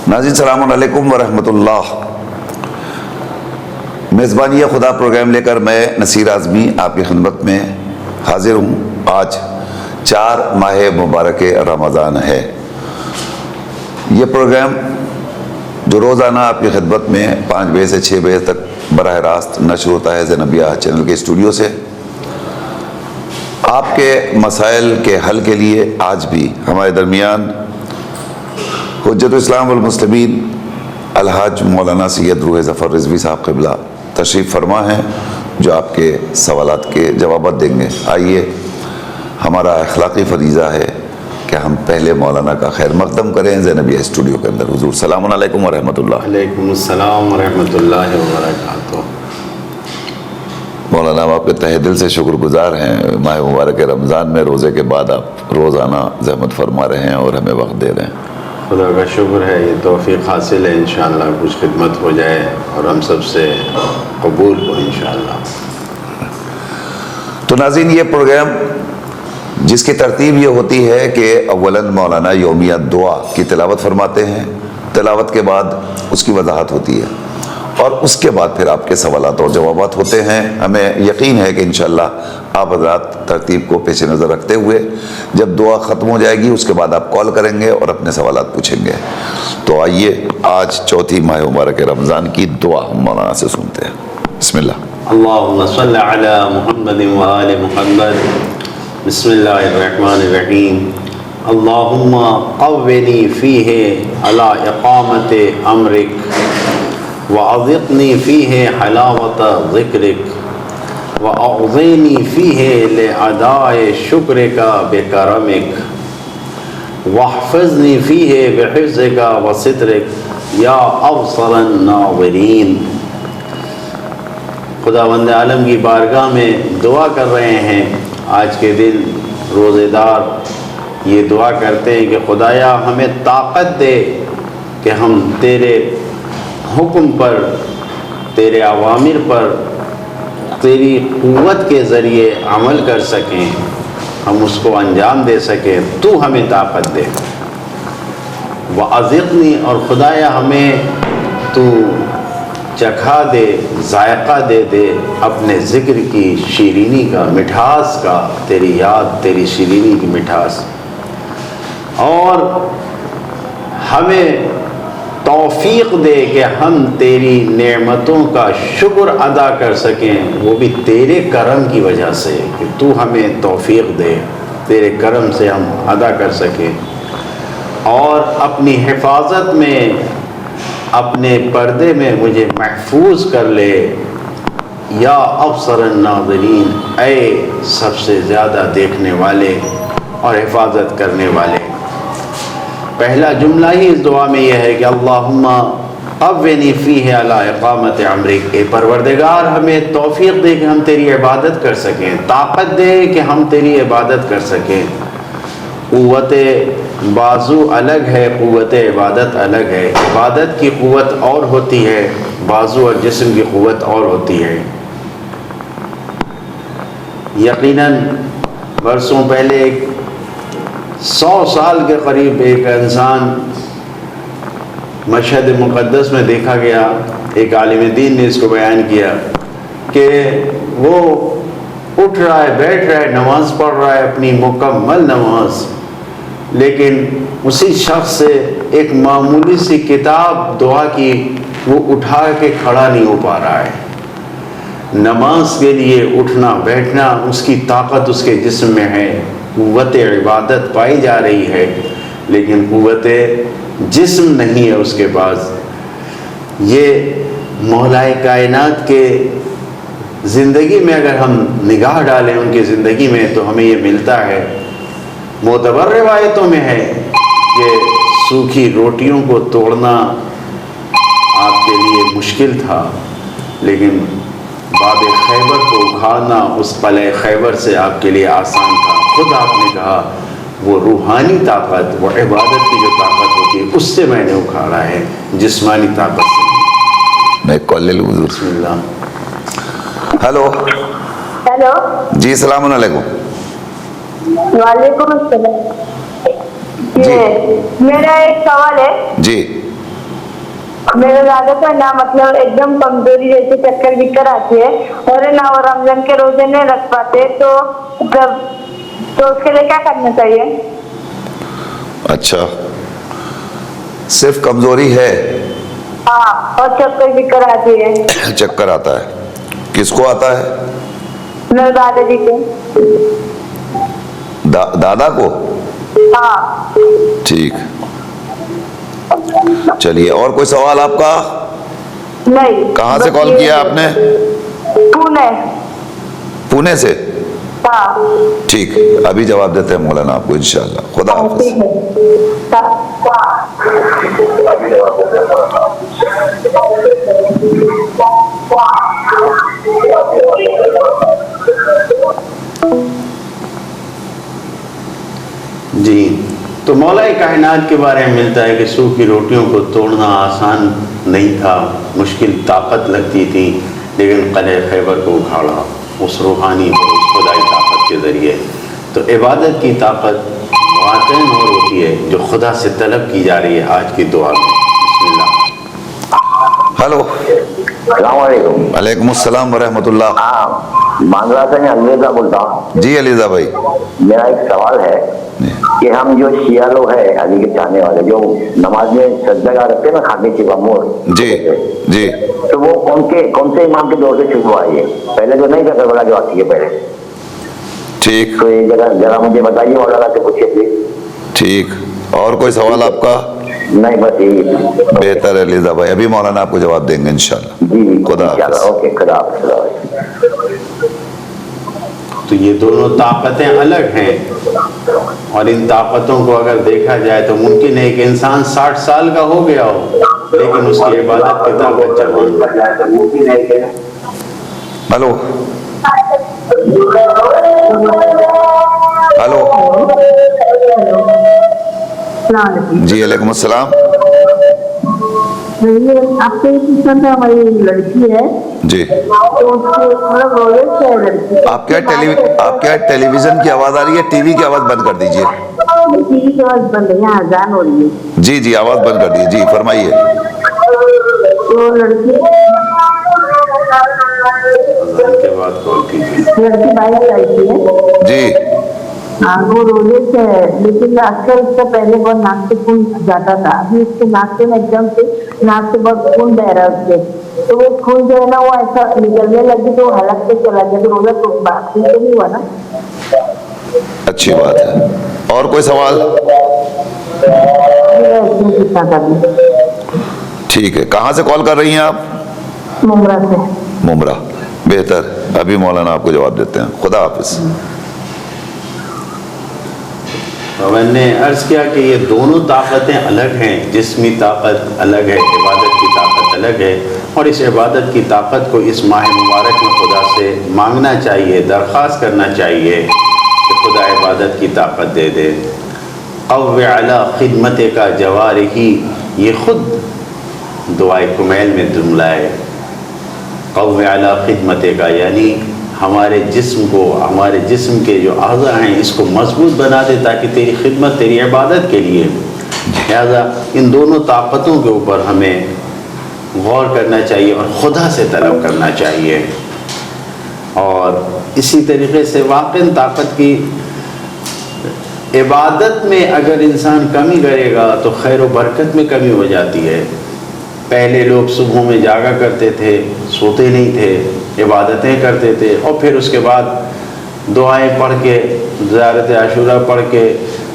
ناظرین السلام علیکم ورحمۃ اللہ۔ میزبانی خدا پروگرام لے کر میں نصیر اعظمی آپ کی خدمت میں حاضر ہوں۔ آج 4 ماہ مبارک رمضان ہے۔ یہ پروگرام جو روزانہ آپ کی خدمت میں 5 بجے سے 6 بجے تک براہ راست نشر ہوتا ہے زینبیہ چینل کے اسٹوڈیو سے، آپ کے مسائل کے حل کے لیے آج بھی ہمارے درمیان حجت اسلام والمسلمین الحاج مولانا سید روح ظفر رضوی صاحب قبلہ تشریف فرما ہیں، جو آپ کے سوالات کے جوابات دیں گے۔ آئیے، ہمارا اخلاقی فریضہ ہے کہ ہم پہلے مولانا کا خیر مقدم کریں زینبیہ اسٹوڈیو کے اندر۔ حضور السلام علیکم ورحمۃ اللہ۔ وعلیکم السلام ورحمۃ اللہ وبرکاتہ۔ مولانا، ہم آپ کے تہہ دل سے شکر گزار ہیں، ماہ مبارک رمضان میں روزے کے بعد آپ روزانہ زحمت فرما رہے ہیں اور ہمیں وقت دے رہے ہیں۔ خدا کا شکر ہے، یہ توفیق حاصل ہے، انشاءاللہ کچھ خدمت ہو جائے اور ہم سب سے قبول ہو انشاءاللہ۔ تو ناظرین، یہ پروگرام جس کی ترتیب یہ ہوتی ہے کہ اولاً مولانا یومیہ دعا کی تلاوت فرماتے ہیں، تلاوت کے بعد اس کی وضاحت ہوتی ہے اور اس کے بعد پھر آپ کے سوالات اور جوابات ہوتے ہیں۔ ہمیں یقین ہے کہ انشاءاللہ آپ حضرات ترتیب کو پیش نظر رکھتے ہوئے جب دعا ختم ہو جائے گی اس کے بعد آپ کال کریں گے اور اپنے سوالات پوچھیں گے۔ تو آئیے، آج چوتھی ماہ مبارک رمضان کی دعا ہم مولانا سے سنتے ہیں۔ بسم اللہ۔ اللہم صلی علی محمد وآل محمد۔ بسم اللہ الرحمن الرحیم۔ اللہم قوّنی فیہ علی اقامت امرک وَأَذِقْنِي فِيهِ حَلَاوَةَ ذِكْرِكَ وَأَعْظِنِي فِيهِ لِأَدَاءِ شُكْرِكَ بِكَرَمِكَ وَاحْفِظْنِي فِيهِ بِحِفْظِكَ وَسِتْرِكَ يَا أَبْصَرَ النَّاظِرِينَ۔ خداوند عالم کی بارگاہ میں دعا کر رہے ہیں۔ آج کے دن روزے دار یہ دعا کرتے ہیں کہ خدایا ہمیں طاقت دے کہ ہم تیرے حکم پر، تیرے اوامر پر تیری قوت کے ذریعے عمل کر سکیں، ہم اس کو انجام دے سکیں، تو ہمیں طاقت دے۔ وَأَذِقْنِي، اور خدایا ہمیں تو چکھا دے، ذائقہ دے دے اپنے ذکر کی شیرینی کا، مٹھاس کا، تیری یاد، تیری شیرینی کی مٹھاس، اور ہمیں توفیق دے کہ ہم تیری نعمتوں کا شکر ادا کر سکیں، وہ بھی تیرے کرم کی وجہ سے، کہ تو ہمیں توفیق دے، تیرے کرم سے ہم ادا کر سکیں، اور اپنی حفاظت میں، اپنے پردے میں مجھے محفوظ کر لے۔ یا ابصر الناظرین، اے سب سے زیادہ دیکھنے والے اور حفاظت کرنے والے۔ پہلا جملہ ہی اس دعا میں یہ ہے کہ اللہم قوّنی فیہ علی اقامت امرک، اے پروردگار ہمیں توفیق دے کہ ہم تیری عبادت کر سکیں، طاقت دے کہ ہم تیری عبادت کر سکیں۔ قوت بازو الگ ہے، قوت عبادت الگ ہے۔ عبادت کی قوت اور ہوتی ہے، بازو اور جسم کی قوت اور ہوتی ہے۔ یقیناً برسوں پہلے 100 سال کے قریب ایک انسان مشہد مقدس میں دیکھا گیا، ایک عالم دین نے اس کو بیان کیا کہ وہ اٹھ رہا ہے، بیٹھ رہا ہے، نماز پڑھ رہا ہے، اپنی مکمل نماز، لیکن اسی شخص سے ایک معمولی سی کتاب دعا کی وہ اٹھا کے کھڑا نہیں ہو پا رہا ہے۔ نماز کے لیے اٹھنا بیٹھنا اس کی طاقت اس کے جسم میں ہے، قوت عبادت پائی جا رہی ہے، لیکن قوت جسم نہیں ہے اس کے پاس۔ یہ مولائے کائنات کے زندگی میں اگر ہم نگاہ ڈالیں ان کی زندگی میں تو ہمیں یہ ملتا ہے۔ معتبر روایتوں میں ہے کہ سوکھی روٹیوں کو توڑنا آپ کے لیے مشکل تھا، لیکن باب خیبر کو اکھاڑنا اس قلعہ خیبر سے آپ کے لیے آسان تھا۔ خود آپ نے کہا وہ روحانی طاقت، وہ عبادت کی جو طاقت ہوتی ہے اس سے میں نے اکھاڑا ہے، جسمانی طاقت سے۔ میں کال لے لوں حضور؟ بسم اللہ۔ ہلو۔ ہیلو جی السلام علیکم۔ وعلیکم السلام۔ جی میرا ایک سوال ہے۔ جی میرے دادا کو نا مطلب ایک دم کمزوری جیسے چکر وکر آتی ہے اور نا وہ رمضان کے روزے نہیں رکھ پاتے تو اس کے لیے کیا کرنا چاہیے؟ اچھا، صرف کمزوری ہے؟ ہاں، اور چکر وکر آتی ہے۔ چکر آتا ہے؟ کس کو آتا ہے؟ میرے دادا جی کو۔ دادا کو؟ ہاں۔ ٹھیک، چلیے اور کوئی سوال آپ کا؟ نہیں۔ کہاں سے کال کیا آپ نے؟ پونے۔ پونے سے؟ ہاں۔ ٹھیک، ابھی جواب دیتے ہیں مولانا آپ کو انشاءاللہ۔ خدا حافظ۔ جی، تو مولا کائنات کے بارے میں ملتا ہے کہ سوکھی روٹیوں کو توڑنا آسان نہیں تھا، مشکل طاقت لگتی تھی، لیکن قلعہ خیبر کو اکھاڑا اس روحانی اور اس خدائی طاقت کے ذریعے۔ تو عبادت کی طاقت واقعاً اور ہوتی ہے جو خدا سے طلب کی جا رہی ہے آج کی دعا میں۔ بسم اللہ۔ ہلو، السلام علیکم۔ وعلیکم السلام ورحمۃ اللہ۔ ہاں، مانگرا سے میں علیزہ بولتا ہوں۔ جی علیزہ بھائی، میرا ایک سوال ہے کہ ہم جو شیعہ لوگ ہیں علی کے چاہنے والے جو نماز میں سجدہ گاہ رکھتے ہیں نا کھانے کی مور، جی جی، تو وہ کون سے امام کے دور سے شروع آئی ہے؟ پہلے جو نہیں کرتا بڑا جو آتی ہے پہلے، ٹھیک تو یہ ذرا مجھے بتائیے مولانا سے پوچھیے پلیز۔ ٹھیک، اور کوئی سوال آپ کا؟ نہیں، بس یہی۔ بہتر ہے علیزہ بھائی، ابھی مولانا آپ کو جواب دیں گے انشاءاللہ۔ جی، خدا حافظ۔ اوکے، خدا حافظ۔ تو یہ دونوں طاقتیں الگ ہیں، اور ان طاقتوں کو اگر دیکھا جائے تو ممکن ہے کہ انسان 60 سال کا ہو گیا ہو لیکن اس کی عبادت کی طاقت جوان ہے۔ ہلو ہلو، جی علیکم السلام۔ آپ سے پوچھنا تھا، ہماری لڑکی ہے جی، تو اس کے مطلب روزے سے ہے لڑکی۔ آپ کیا ٹیلی ویژن کی آواز آ رہی ہے؟ ٹی وی کی آواز بند کر دیجئے۔ ٹی وی کی آواز بند ہے، یہاں اذان ہو رہی ہے۔ جی جی، آواز بند کر دیجئے، جی فرمائیے۔ تو لڑکی کے بعد کال کیجیے۔ 22 سال کی ہے۔ جی ہاں، وہ روزے سے ہے، لیکن اکثر اس سے پہلے بہت ناک سے خون جاتا تھا، ابھی اس کے ناک سے ایک دم سے ناک سے بہت خون بہ رہا ہے اس سے، تو وہ خون جو ہے نا وہ ایسا نکلنے لگی تو وہ حلق سے چلا گیا، تو روزہ تو باقی تو نہیں ہوا نا۔ اچھی بات ہے، اور کوئی سوال؟ ٹھیک ہے، کہاں سے کال کر رہی ہیں آپ؟ ممرا سے۔ ممرا، بہتر، ابھی مولانا آپ کو جواب دیتے ہیں۔ خدا حافظ۔ میں نے عرض کیا کہ یہ دونوں طاقتیں الگ ہیں، جسمی طاقت الگ ہے، عبادت کی طاقت الگ ہے، اور اس عبادت کی طاقت کو اس ماہ مبارک میں خدا سے مانگنا چاہیے، درخواست کرنا چاہیے کہ خدا عبادت کی طاقت دے دے۔ قوّ علی خدمت کا جوارحی، یہ خود دعائے کمیل میں جملہ ہے۔ قوّ علی خدمت کا یعنی ہمارے جسم کو، ہمارے جسم کے جو اعضاء ہیں اس کو مضبوط بنا دے تاکہ تیری خدمت، تیری عبادت کے لیے۔ لہذا ان دونوں طاقتوں کے اوپر ہمیں غور کرنا چاہیے اور خدا سے طلب کرنا چاہیے، اور اسی طریقے سے واقعی طاقت کی عبادت میں اگر انسان کمی کرے گا تو خیر و برکت میں کمی ہو جاتی ہے۔ پہلے لوگ صبحوں میں جاگا کرتے تھے، سوتے نہیں تھے، عبادتیں کرتے تھے، اور پھر اس کے بعد دعائیں پڑھ کے، زیارت عاشورہ پڑھ کے،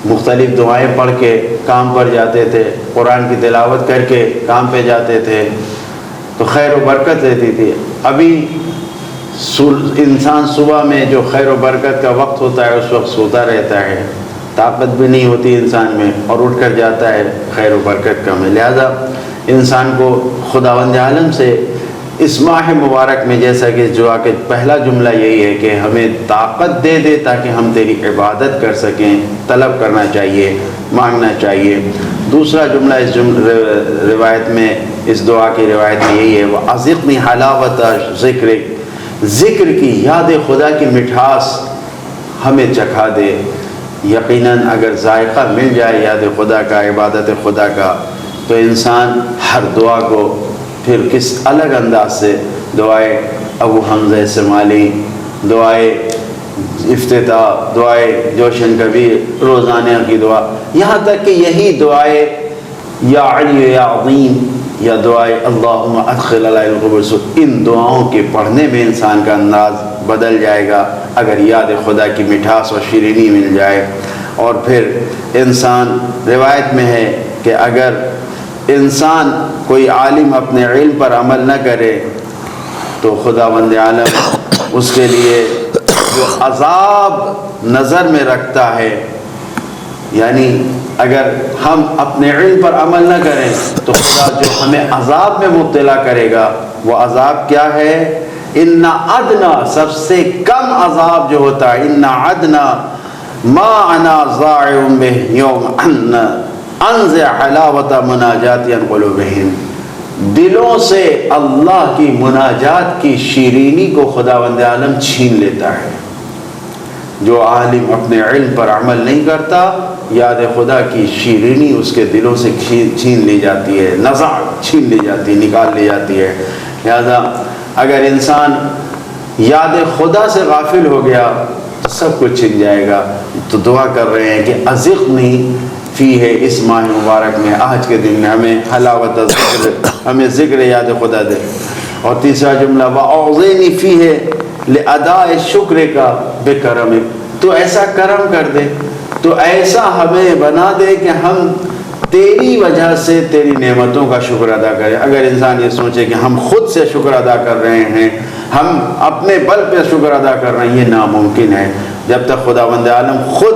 مختلف دعائیں پڑھ کے کام پر جاتے تھے، قرآن کی تلاوت کر کے کام پہ جاتے تھے، تو خیر و برکت رہتی تھی۔ ابھی انسان صبح میں جو خیر و برکت کا وقت ہوتا ہے اس وقت سوتا رہتا ہے، طاقت بھی نہیں ہوتی انسان میں، اور اٹھ کر جاتا ہے، خیر و برکت کم ہے۔ لہذا انسان کو خداوند عالم سے اس ماہ مبارک میں، جیسا کہ دعا کے پہلا جملہ یہی ہے کہ ہمیں طاقت دے دے تاکہ ہم تیری عبادت کر سکیں، طلب کرنا چاہیے، مانگنا چاہیے۔ دوسرا جملہ اس روایت میں، اس دعا کی روایت میں یہی ہے، وَأَذِقْنِي حَلَاوَةَ ذِكْرِكَ، ذکر کی، یاد خدا کی مٹھاس ہمیں چکھا دے۔ یقیناً اگر ذائقہ مل جائے یاد خدا کا، عبادت خدا کا، تو انسان ہر دعا کو پھر کس الگ انداز سے، دعائے ابو حمزہ سمالی، دعائے افتتاح، دعائے جوشن کبیر، روزانہ کی دعا، یہاں تک کہ یہی دعائے یا علی یا عظیم یا دعائے اللہم ادخل علی القبور، ان دعاؤں کے پڑھنے میں انسان کا انداز بدل جائے گا اگر یاد خدا کی مٹھاس اور شیرینی مل جائے۔ اور پھر انسان، روایت میں ہے کہ اگر انسان کوئی عالم اپنے علم پر عمل نہ کرے تو خداوند عالم اس کے لیے جو عذاب نظر میں رکھتا ہے، یعنی اگر ہم اپنے علم پر عمل نہ کریں تو خدا جو ہمیں عذاب میں مبتلا کرے گا، وہ عذاب کیا ہے؟ ان ادنا، سب سے کم عذاب جو ہوتا ہے، ان ادنا ما انا ضاع به یوم ان انزع حلاوت مناجات قلوبہم، دلوں سے اللہ کی مناجات کی شیرینی کو خداوند عالم چھین لیتا ہے۔ جو عالم اپنے علم پر عمل نہیں کرتا، یاد خدا کی شیرینی اس کے دلوں سے چھین لی جاتی ہے، نزع چھین لی جاتی ہے، نکال لی جاتی ہے۔ لہذا اگر انسان یاد خدا سے غافل ہو گیا تو سب کچھ چھن جائے گا۔ تو دعا کر رہے ہیں کہ ازغنی فی ہے، اس ماہ مبارک میں، آج کے دن میں ہمیں حلاوت ذکر، ہمیں ذکر یاد خدا دے۔ اور تیسرا جملہ وَأَعْظِنِي فِيهِ لِأَدَاءِ شُکْرِ کا بِکَرَمِکَ، تو ایسا کرم کر دے، تو ایسا ہمیں بنا دے کہ ہم تیری وجہ سے تیری نعمتوں کا شکر ادا کریں۔ اگر انسان یہ سوچے کہ ہم خود سے شکر ادا کر رہے ہیں، ہم اپنے بل پہ شکر ادا کر رہے ہیں، یہ ناممکن ہے۔ جب تک خداوند عالم خود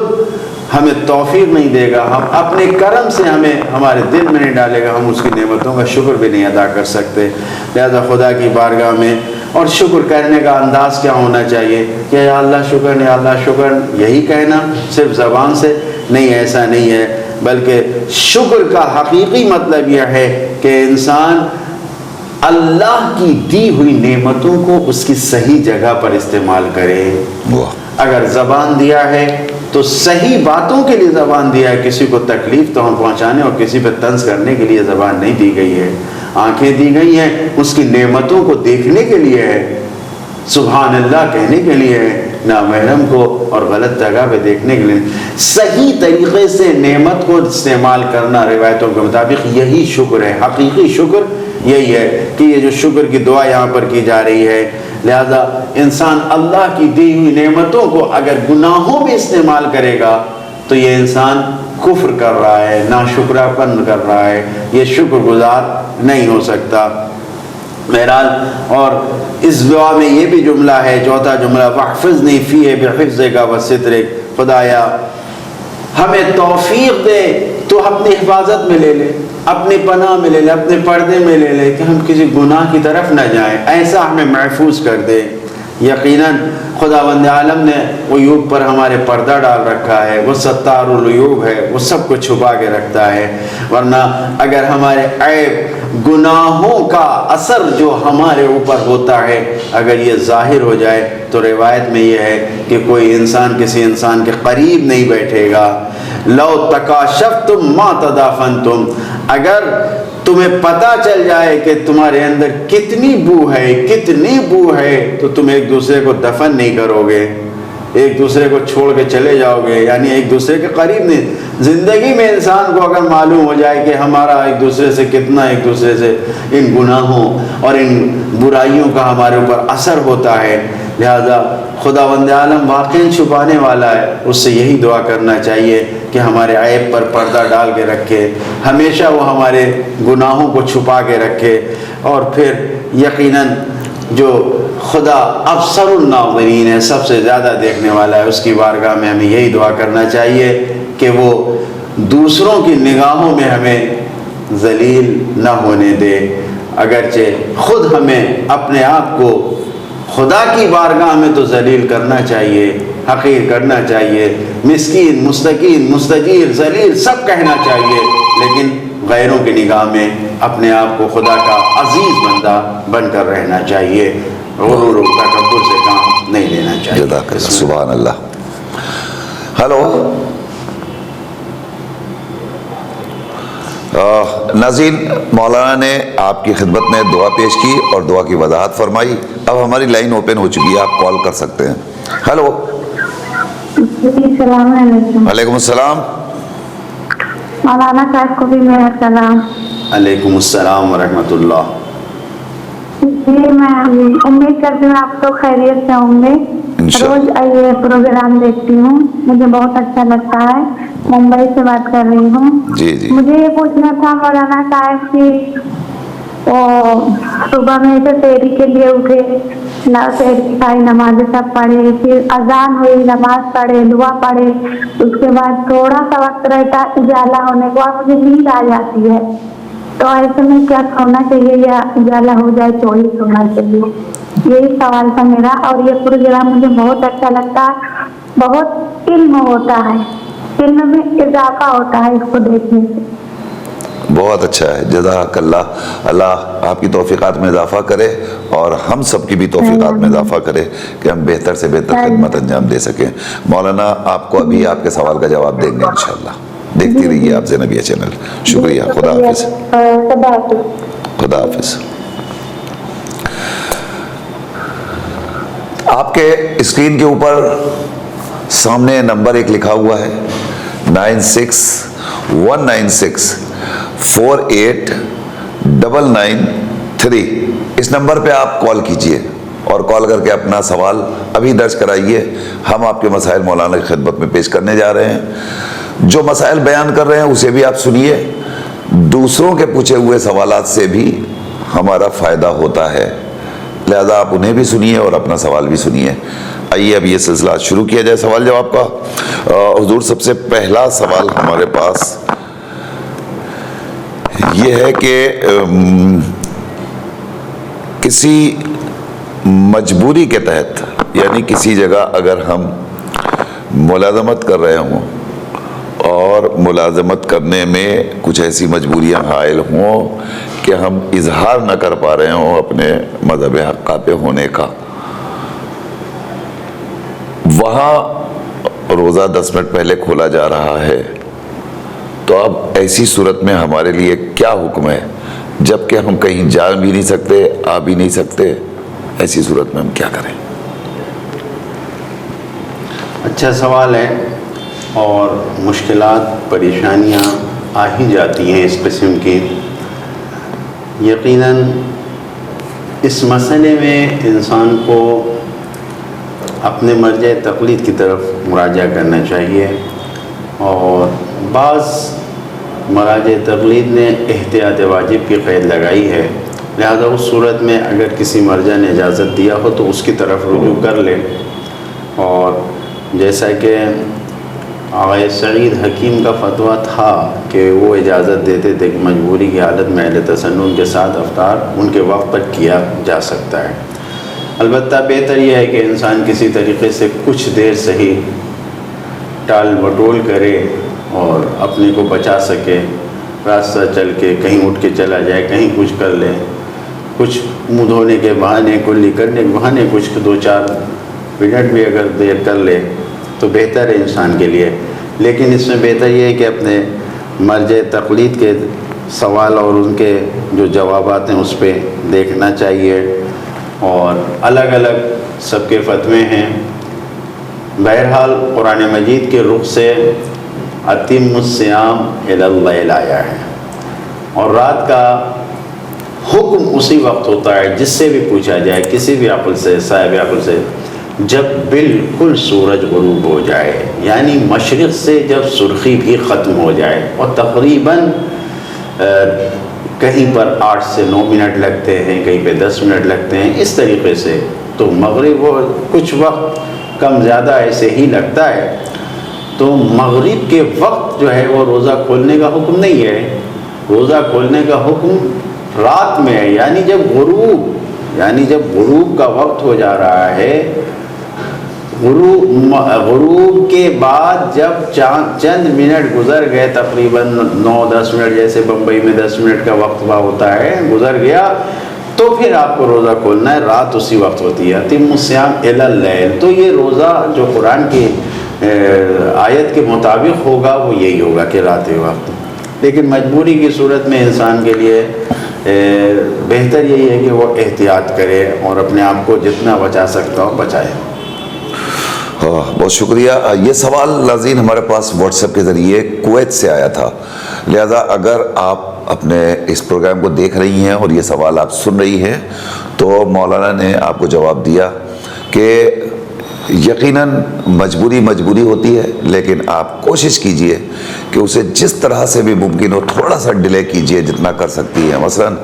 ہمیں توفیق نہیں دے گا، ہم اپنے کرم سے ہمیں ہمارے دل میں نہیں ڈالے گا، ہم اس کی نعمتوں کا شکر بھی نہیں ادا کر سکتے۔ لہذا خدا کی بارگاہ میں، اور شکر کرنے کا انداز کیا ہونا چاہیے کہ یا اللہ شکر، یا اللہ شکر، یہی کہنا صرف زبان سے نہیں، ایسا نہیں ہے، بلکہ شکر کا حقیقی مطلب یہ ہے کہ انسان اللہ کی دی ہوئی نعمتوں کو اس کی صحیح جگہ پر استعمال کرے۔ اگر زبان دیا ہے تو صحیح باتوں کے لیے زبان دیا ہے، کسی کو تکلیف پہنچانے اور کسی پہ طنز کرنے کے لیے زبان نہیں دی گئی ہے۔ آنکھیں دی گئی ہیں اس کی نعمتوں کو دیکھنے کے لیے ہے، سبحان اللہ کہنے کے لیے ہے، نامحرم کو اور غلط جگہ پہ دیکھنے کے لیے۔ صحیح طریقے سے نعمت کو استعمال کرنا روایتوں کے مطابق یہی شکر ہے، حقیقی شکر یہی ہے کہ یہ جو شکر کی دعا یہاں پر کی جا رہی ہے۔ لہذا انسان اللہ کی دی ہوئی نعمتوں کو اگر گناہوں میں استعمال کرے گا تو یہ انسان کفر کر رہا ہے، ناشکرا پن کر رہا ہے، یہ شکر گزار نہیں ہو سکتا۔ بہرحال، اور اس دعا میں یہ بھی جملہ ہے، چوتھا جملہ وَاحْفِظْنِي فِيهِ بِحِفْظِكَ وَسِتْرِكَ، خدایا ہمیں توفیق دے، تو اپنی حفاظت میں لے لے، اپنی پناہ میں لے لے، اپنے پردے میں لے لے، کہ ہم کسی گناہ کی طرف نہ جائیں، ایسا ہمیں محفوظ کر دے۔ یقیناً خداوند عالم نے عیوب پر ہمارے پردہ ڈال رکھا ہے، وہ ستار العیوب ہے، وہ سب کو چھپا کے رکھتا ہے، ورنہ اگر ہمارے عیب، گناہوں کا اثر جو ہمارے اوپر ہوتا ہے اگر یہ ظاہر ہو جائے تو روایت میں یہ ہے کہ کوئی انسان کسی انسان کے قریب نہیں بیٹھے گا۔ لو تکاشفتم ما تدافنتم، اگر تمہیں پتہ چل جائے کہ تمہارے اندر کتنی بو ہے، کتنی بو ہے، تو تم ایک دوسرے کو دفن نہیں کرو گے، ایک دوسرے کو چھوڑ کے چلے جاؤ گے، یعنی ایک دوسرے کے قریب نہیں۔ زندگی میں انسان کو اگر معلوم ہو جائے کہ ہمارا ایک دوسرے سے کتنا، ایک دوسرے سے ان گناہوں اور ان برائیوں کا ہمارے اوپر اثر ہوتا ہے، لہذا خداوند عالم واقعی چھپانے والا ہے، اس سے یہی دعا کرنا چاہیے کہ ہمارے عیب پر پردہ ڈال کے رکھے، ہمیشہ وہ ہمارے گناہوں کو چھپا کے رکھے۔ اور پھر یقیناً جو خدا ابصر الناظرین ہے، سب سے زیادہ دیکھنے والا ہے، اس کی بارگاہ میں ہمیں یہی دعا کرنا چاہیے کہ وہ دوسروں کی نگاہوں میں ہمیں ذلیل نہ ہونے دے، اگرچہ خود ہمیں اپنے آپ کو خدا کی بارگاہ میں تو ذلیل کرنا چاہیے، حقیر کرنا چاہیے، مسکین، مستقین، مستجیر، ذلیل سب کہنا چاہیے، لیکن غیروں کی نگاہ میں اپنے آپ کو خدا کا عزیز بندہ بن کر رہنا چاہیے، غرور و تکبر سے کام نہیں لینا چاہیے۔ جزاک اللہ، سبحان اللہ۔ ہلو، ناظرین، مولانا نے آپ کی خدمت میں دعا پیش کی اور دعا کی وضاحت فرمائی. اب ہماری لائن اوپن ہو چکی ہے، آپ کال کر سکتے ہیں. ہلو. السلام علیکم. وعلیکم السلام. مولانا صاحب کو بھی میرا سلام. علیکم السلام ورحمۃ اللہ. جی میں امید کرتی ہوں آپ تو خیریت سے ہوں گے. روز یہ پروگرام دیکھتی ہوں، مجھے بہت اچھا لگتا ہے. ممبئی سے بات کر رہی ہوں. جی جی. مجھے یہ پوچھنا تھا مولانا صاحب کہ صبح میں سے سحری کے لیے اٹھے، سحری کھائی، نمازیں سب پڑھے، پھر اذان ہوئی، نماز پڑھے، دعا پڑھے، اس کے بعد تھوڑا سا وقت رہتا اجالا ہونے کو، اب مجھے نیند آ جاتی ہے. تو ایسے میں کیا سونا چاہیے یا اجالا ہو جائے تو ہی سونا چاہیے؟ یہی سوال تھا میرا. اور یہ پروگرام مجھے بہت اچھا لگتا ہے، بہت علم ہوتا ہے، علم میں اضافہ ہوتا ہے اس کو دیکھنے سے. بہت اچھا ہے، جزاک اللہ. اللہ آپ کی توفیقات میں اضافہ کرے اور ہم سب کی بھی توفیقات میں اضافہ کرے کہ ہم بہتر سے بہتر خدمت انجام دے سکیں. مولانا آپ کو ابھی آپ کے سوال کا جواب دیں گے انشاءاللہ. دیکھتی رہیے آپ زینبیہ چینل. شکریہ. خدا حافظ. خدا حافظ. آپ کے اسکرین کے اوپر سامنے نمبر ایک لکھا ہوا ہے 9619648993. اس نمبر پہ آپ کال کیجئے اور کال کر کے اپنا سوال ابھی درج کرائیے. ہم آپ کے مسائل مولانا کی خدمت میں پیش کرنے جا رہے ہیں. جو مسائل بیان کر رہے ہیں اسے بھی آپ سنیے، دوسروں کے پوچھے ہوئے سوالات سے بھی ہمارا فائدہ ہوتا ہے، لہذا آپ انہیں بھی سنیے اور اپنا سوال بھی سنیے. آئیے اب یہ سلسلہ شروع کیا جائے سوال جواب کا. حضور سب سے پہلا سوال ہمارے پاس یہ ہے کہ کسی مجبوری کے تحت، یعنی کسی جگہ اگر ہم ملازمت کر رہے ہوں اور ملازمت کرنے میں کچھ ایسی مجبوریاں حائل ہوں کہ ہم اظہار نہ کر پا رہے ہوں اپنے مذہب حقہ پہ ہونے کا، وہاں روزہ 10 منٹ پہلے کھولا جا رہا ہے، تو اب ایسی صورت میں ہمارے لیے کیا حکم ہے؟ جبکہ ہم کہیں جا بھی نہیں سکتے، آ بھی نہیں سکتے، ایسی صورت میں ہم کیا کریں؟ اچھا سوال ہے، اور مشکلات پریشانیاں آ ہی جاتی ہیں اس قسم کی. یقیناً اس مسئلے میں انسان کو اپنے مرجع تقلید کی طرف مراجعہ کرنا چاہیے، اور بعض مراجع تقلید نے احتیاط واجب کی قید لگائی ہے، لہذا اس صورت میں اگر کسی مرجع نے اجازت دیا ہو تو اس کی طرف رجوع کر لے. اور جیسا کہ آغا سعید حکیم کا فتویٰ تھا کہ وہ اجازت دیتے تھے کہ مجبوری کی حالت میں اہل تسنن کے ساتھ افطار ان کے وقت پر کیا جا سکتا ہے. البتہ بہتر یہ ہے کہ انسان کسی طریقے سے کچھ دیر صحیح ٹال مٹول کرے اور اپنے کو بچا سکے، راستہ چل کے کہیں اٹھ کے چلا جائے، کہیں کچھ کر لے، کچھ منہ دھونے کے بہانے، کلی کرنے کے بہانے کچھ 2-4 منٹ بھی اگر دیر کر لے تو بہتر ہے انسان کے لیے. لیکن اس میں بہتر یہ ہے کہ اپنے مرجع تقلید کے سوال اور ان کے جو جوابات ہیں اس پہ دیکھنا چاہیے، اور الگ الگ سب کے فتوے ہیں. بہرحال قرآن مجید کے رخ سے اتم الصیام الی اللیل آیا ہے، اور رات کا حکم اسی وقت ہوتا ہے جس سے بھی پوچھا جائے، کسی بھی عقل سے، صاحب عقل سے، جب بالکل سورج غروب ہو جائے، یعنی مشرق سے جب سرخی بھی ختم ہو جائے، اور تقریباً کہیں پر 8 سے 9 منٹ لگتے ہیں، کہیں پہ 10 منٹ لگتے ہیں، اس طریقے سے تو مغرب وہ کچھ وقت کم زیادہ ایسے ہی لگتا ہے. تو مغرب کے وقت جو ہے وہ روزہ کھولنے کا حکم نہیں ہے، روزہ کھولنے کا حکم رات میں ہے، یعنی جب غروب کا وقت ہو جا رہا ہے، غروب کے بعد جب چند منٹ گزر گئے، تقریباً 9-10 منٹ، جیسے بمبئی میں 10 منٹ کا وقت ہوتا ہے، گزر گیا، تو پھر آپ کو روزہ کھولنا ہے. رات اسی وقت ہوتی ہے. اتم الصیام الی اللیل، تو یہ روزہ جو قرآن کی آیت کے مطابق ہوگا وہ یہی ہوگا کہ رات وقت. لیکن مجبوری کی صورت میں انسان کے لیے بہتر یہی ہے کہ وہ احتیاط کرے اور اپنے آپ کو جتنا بچا سکتا ہو بچائے۔ بہت شکریہ۔ یہ سوال ناظرین ہمارے پاس واٹس ایپ کے ذریعے کویت سے آیا تھا، لہذا اگر آپ اپنے اس پروگرام کو دیکھ رہی ہیں اور یہ سوال آپ سن رہی ہیں تو مولانا نے آپ کو جواب دیا کہ یقیناً مجبوری ہوتی ہے، لیکن آپ کوشش کیجئے کہ اسے جس طرح سے بھی ممکن ہو تھوڑا سا ڈیلے کیجئے جتنا کر سکتی ہیں۔ مثلاً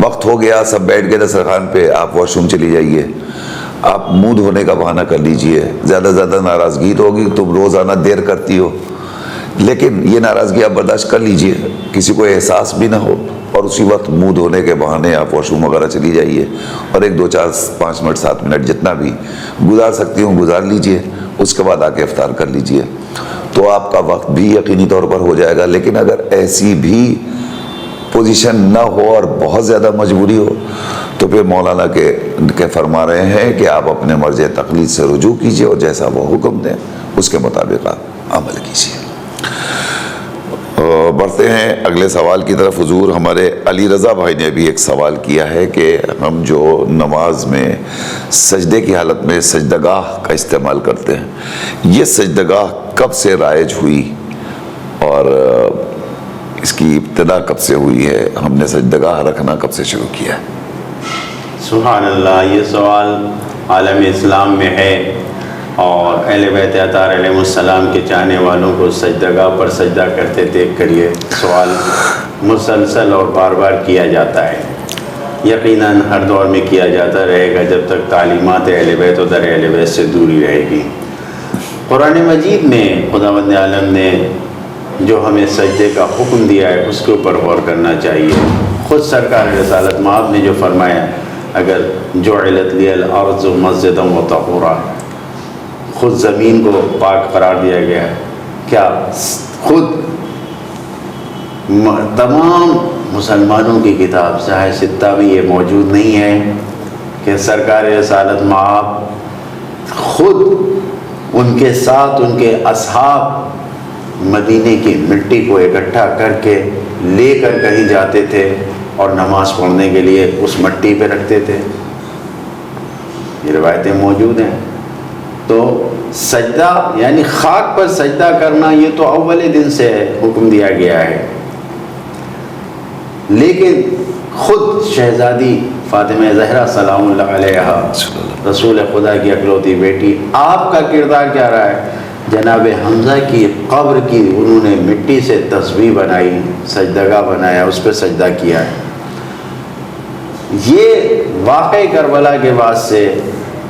وقت ہو گیا، سب بیٹھ گئے دسترخوان پہ، آپ واش روم چلی جائیے، آپ منہ دھونے کا بہانہ کر لیجئے۔ زیادہ ناراضگی تو ہوگی، تم روزانہ دیر کرتی ہو، لیکن یہ ناراضگی آپ برداشت کر لیجئے، کسی کو احساس بھی نہ ہو، اور اسی وقت منہ دھونے کے بہانے آپ واش روم وغیرہ چلی جائیے، اور 1 2 4 5 منٹ 7 منٹ جتنا بھی گزار سکتی ہوں گزار لیجئے، اس کے بعد آ کے افطار کر لیجئے، تو آپ کا وقت بھی یقینی طور پر ہو جائے گا۔ لیکن اگر ایسی بھی پوزیشن نہ ہو اور بہت زیادہ مجبوری ہو تو پھر مولانا کے فرما رہے ہیں کہ آپ اپنے مرجع تقلید سے رجوع کیجئے اور جیسا وہ حکم دیں اس کے مطابق آپ عمل کیجئے۔ بڑھتے ہیں اگلے سوال کی طرف۔ حضور ہمارے علی رضا بھائی نے بھی ایک سوال کیا ہے کہ ہم جو نماز میں سجدے کی حالت میں سجدگاہ کا استعمال کرتے ہیں، یہ سجدگاہ کب سے رائج ہوئی اور اس کی ابتدا کب سے ہوئی ہے؟ ہم نے سجدگاہ رکھنا کب سے شروع کیا ہے؟ سبحان اللہ، یہ سوال عالم اسلام میں ہے، اور اہل بیت اطہار علیہ السلام کے چاہنے والوں کو سجدگاہ پر سجدہ کرتے دیکھ کر یہ سوال مسلسل اور بار بار کیا جاتا ہے۔ یقیناً ہر دور میں کیا جاتا رہے گا جب تک تعلیمات اہل بیت و در اہل بیت سے دوری رہے گی۔ قرآن مجید میں خداوند عالم نے جو ہمیں سجدے کا حکم دیا ہے اس کے اوپر غور کرنا چاہیے۔ خود سرکار رسالت مآب نے جو فرمایا، اگر جعلت لی الارض مسجدا و طہورا، خود زمین کو پاک قرار دیا گیا ہے، کیا خود تمام مسلمانوں کی کتاب صحیح ستہ میں یہ موجود نہیں ہے کہ سرکار رسالت مآب خود ان کے ساتھ ان کے اصحاب مدینے کی مٹی کو اکٹھا کر کے لے کر کہیں جاتے تھے اور نماز پڑھنے کے لیے اس مٹی پہ رکھتے تھے؟ یہ روایتیں موجود ہیں۔ تو سجدہ یعنی خاک پر سجدہ کرنا یہ تو اول دن سے حکم دیا گیا ہے، لیکن خود شہزادی فاطمہ زہرا سلام اللہ علیہا رسول خدا کی اکلوتی بیٹی، آپ کا کردار کیا رہا ہے؟ جناب حمزہ کی قبر کی انہوں نے مٹی سے تسبیح بنائی، سجدگاہ بنایا، اس پہ سجدہ کیا ہے۔ یہ واقع کربلا کے بعد سے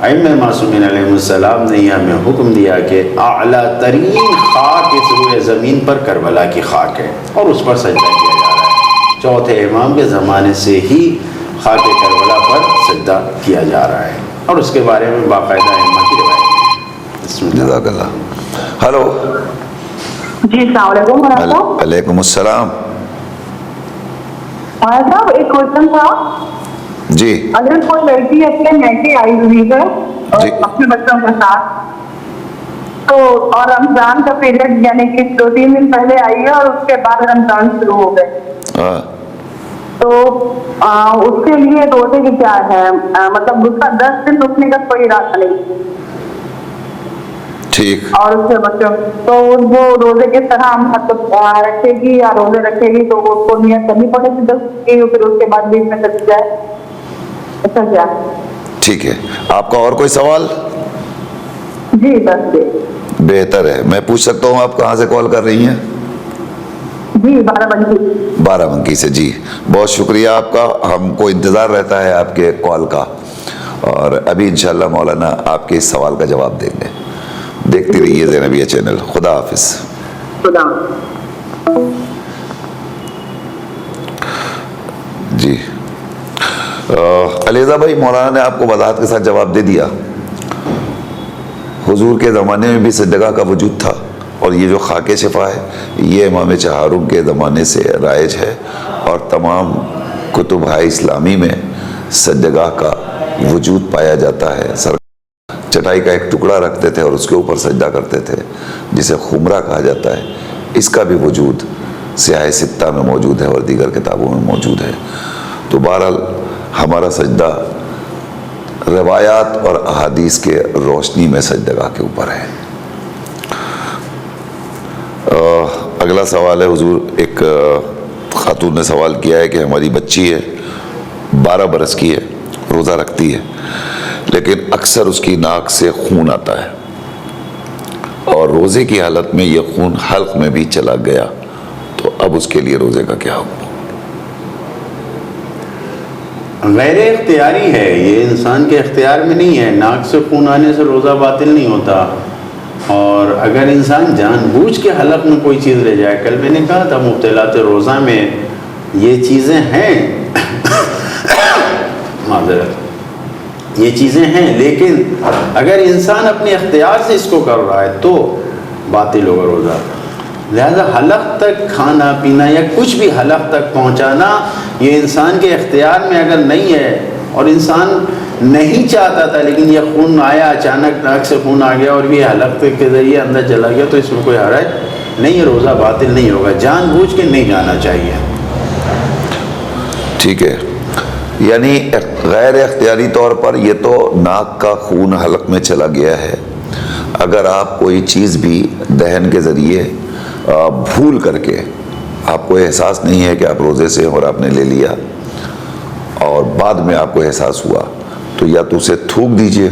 ائمہ معصومین علیہ السلام نے ہمیں حکم دیا کہ اعلیٰ ترین خاک اس روئے زمین پر کربلا کی خاک ہے، اور اس پر سجدہ کیا جا رہا ہے۔ چوتھے امام کے زمانے سے ہی خاک کربلا پر سجدہ کیا جا رہا ہے، اور اس کے بارے میں باقاعدہ ائمہ کی روایت ہے۔ جزاک اللہ۔ ہلو جی السلام علیکم مولانا صاحب۔ علیکم السلام۔ مولانا صاحب ایک کوشچن تھا، جی اگر کوئی لڑکی اپنے میکے آئی ہوئی ہے جی اپنے بچوں کے ساتھ، تو اور رمضان کا پیریڈ یعنی کہ 2-3 دن پہلے آئی ہے اور اس کے بعد رمضان شروع ہو گئے، ہاں تو اس کے لیے روزے کی کیا ہے؟ مطلب اس کا 10 دن رکنے کا کوئی ارادہ نہیں، ٹھیک، اور اس کے بچوں تو وہ روزے کس طرح مطلب رکھے گی یا روزے رکھے گی تو اس کو نیت کرنی پڑے گی 10 کی، پھر اس کے بعد بیچ میں چلی جائے، ایسا کیا؟ ٹھیک ہے۔ آپ کا اور کوئی سوال؟ جی بس بہتر ہے، میں پوچھ سکتا ہوں آپ کہاں سے کال کر رہی ہیں؟ جی 12 بجے 12 بنکی سے۔ جی بہت شکریہ آپ کا، ہم کو انتظار رہتا ہے آپ کے کال کا، اور ابھی انشاءاللہ مولانا آپ کے اس سوال کا جواب دیں گے۔ دیکھتے رہیے زینبیہ چینل۔ خدا حافظ۔ خدا۔ جی علیزہ بھائی، مولانا نے آپ کو وضاحت کے ساتھ جواب دے دیا۔ حضور کے زمانے میں بھی سجدگاہ کا وجود تھا، اور یہ جو خاک شفا ہے یہ امام چہارم کے زمانے سے رائج ہے، اور تمام کتب اسلامی میں سجدگاہ کا وجود پایا جاتا ہے۔ چٹائی کا ایک ٹکڑا رکھتے تھے اور اس کے اوپر سجدہ کرتے تھے، جسے خمرہ کہا جاتا ہے، اس کا بھی وجود سیاہ ستہ میں موجود ہے اور دیگر کتابوں میں موجود ہے. تو بہرحال ہمارا سجدہ روایات اور احادیث کے روشنی میں سجدگاہ کے اوپر ہے. اگلا سوال ہے حضور، ایک خاتون نے سوال کیا ہے کہ ہماری بچی ہے 12 برس کی ہے، روزہ رکھتی ہے لیکن اکثر اس کی ناک سے خون آتا ہے اور روزے کی حالت میں یہ خون حلق میں بھی چلا گیا، تو اب اس کے لیے روزے کا کیا حکم؟ غیر اختیاری ہے، یہ انسان کے اختیار میں نہیں ہے. ناک سے خون آنے سے روزہ باطل نہیں ہوتا. اور اگر انسان جان بوجھ کے حلق میں کوئی چیز لے جائے، کل میں نے کہا تھا مبتلات روزہ میں یہ چیزیں ہیں معذرت، یہ چیزیں ہیں، لیکن اگر انسان اپنے اختیار سے اس کو کر رہا ہے تو باطل ہوگا روزہ. لہذا حلق تک کھانا پینا یا کچھ بھی حلق تک پہنچانا یہ انسان کے اختیار میں اگر نہیں ہے، اور انسان نہیں چاہتا تھا لیکن یہ خون آیا، اچانک ناک سے خون آ گیا اور یہ حلق تک کے ذریعے اندر چلا گیا، تو اس میں کوئی حرج نہیں ہے، روزہ باطل نہیں ہوگا. جان بوجھ کے نہیں جانا چاہیے. ٹھیک ہے، یعنی غیر اختیاری طور پر یہ تو ناک کا خون حلق میں چلا گیا ہے. اگر آپ کوئی چیز بھی دہن کے ذریعے بھول کر کے، آپ کو احساس نہیں ہے کہ آپ روزے سے اور آپ نے لے لیا اور بعد میں آپ کو احساس ہوا، تو یا تو اسے تھوک دیجئے،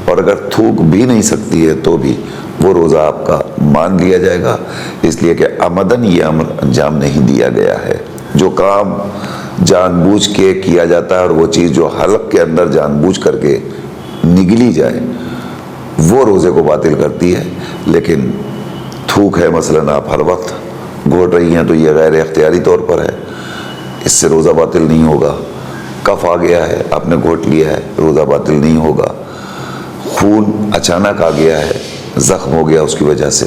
اور اگر تھوک بھی نہیں سکتی ہے تو بھی وہ روزہ آپ کا مان لیا جائے گا، اس لیے کہ عمدن یہ امر انجام نہیں دیا گیا ہے. جو کام جان بوجھ کے کیا جاتا ہے اور وہ چیز جو حلق کے اندر جان بوجھ کر کے نگلی جائے وہ روزے کو باطل کرتی ہے. لیکن تھوک ہے، مثلاً آپ ہر وقت گھوٹ رہی ہیں تو یہ غیر اختیاری طور پر ہے، اس سے روزہ باطل نہیں ہوگا. کف آ گیا ہے، آپ نے گھوٹ لیا ہے، روزہ باطل نہیں ہوگا. خون اچانک آ گیا ہے، زخم ہو گیا اس کی وجہ سے،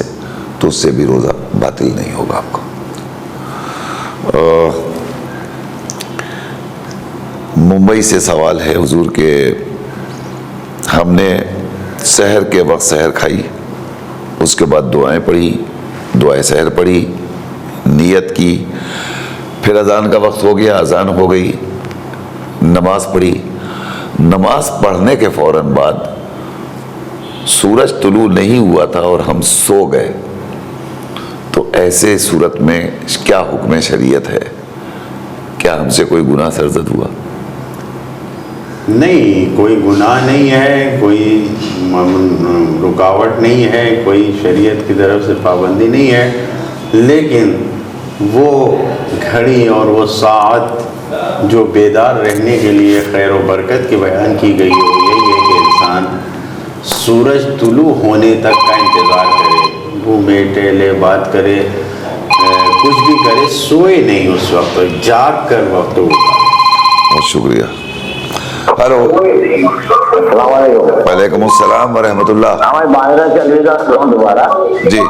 تو اس سے بھی روزہ باطل نہیں ہوگا آپ کا. ممبئی سے سوال ہے حضور کہ ہم نے سحر کے وقت سحر کھائی، اس کے بعد دعائیں پڑھی، دعائیں سحر پڑھی، نیت کی، پھر اذان کا وقت ہو گیا، اذان ہو گئی، نماز پڑھی. نماز پڑھنے کے فوراً بعد سورج طلوع نہیں ہوا تھا اور ہم سو گئے، تو ایسے صورت میں کیا حکم شریعت ہے؟ کیا ہم سے کوئی گناہ سرزد ہوا؟ نہیں، کوئی گناہ نہیں ہے، کوئی رکاوٹ نہیں ہے، کوئی شریعت کی طرف سے پابندی نہیں ہے. لیکن وہ گھڑی اور وہ ساعت جو بیدار رہنے کے لیے خیر و برکت کی بیان کی گئی ہے، یہی ہے کہ انسان سورج طلوع ہونے تک کا انتظار کرے، گھومے ٹہلے، بات کرے، کچھ بھی کرے، سوئے نہیں اس وقت، جاگ کر وقت اٹھا. بہت شکریہ. ہلو، السلام علیکم. وعلیکم السلام ورحمۃ اللہ. ہمارے باہر سے علی صاحب ہوں دوبارہ. جی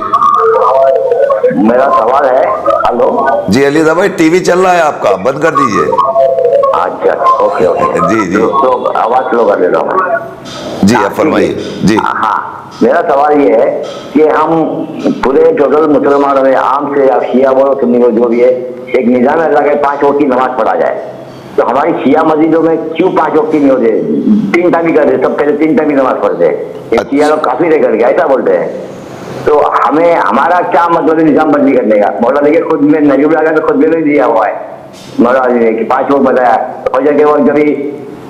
میرا سوال ہے. ہلو جی علی بھائی، ٹی وی چل رہا ہے آپ کا، بند کر دیجئے. اچھا اوکے اوکے. جی جی تو آواز سلو کر دیتا ہوں. جی آپ فرمائیے. جی ہاں، میرا سوال یہ ہے کہ ہم پورے ٹوٹل مسلمانوں میں عام سے آپ شیعہ بولو سنی بولو جو بھی ہے، ایک نظام اللہ کے 5 وقت کی نماز پڑھا جائے، تو ہماری شیعہ مسجدوں میں کیوں 5 وقت کی نہیں ہوتے؟ 3 ٹائم ہی کرتے، سب پہلے 3 ٹائم ہی نماز پڑھتے ہیں. شیعہ لوگ کافی رہ کر کے ایسا بولتے ہیں. تو ہمیں ہمارا کیا مطلب ہے نظام بدلی کرنے کا؟ مولانا دیکھیے خود میں نجیب اللہ کا خود میں نہیں دیا ہوا ہے مولانا جی نے کہ 5 وقت بتایا. فجر کے وقت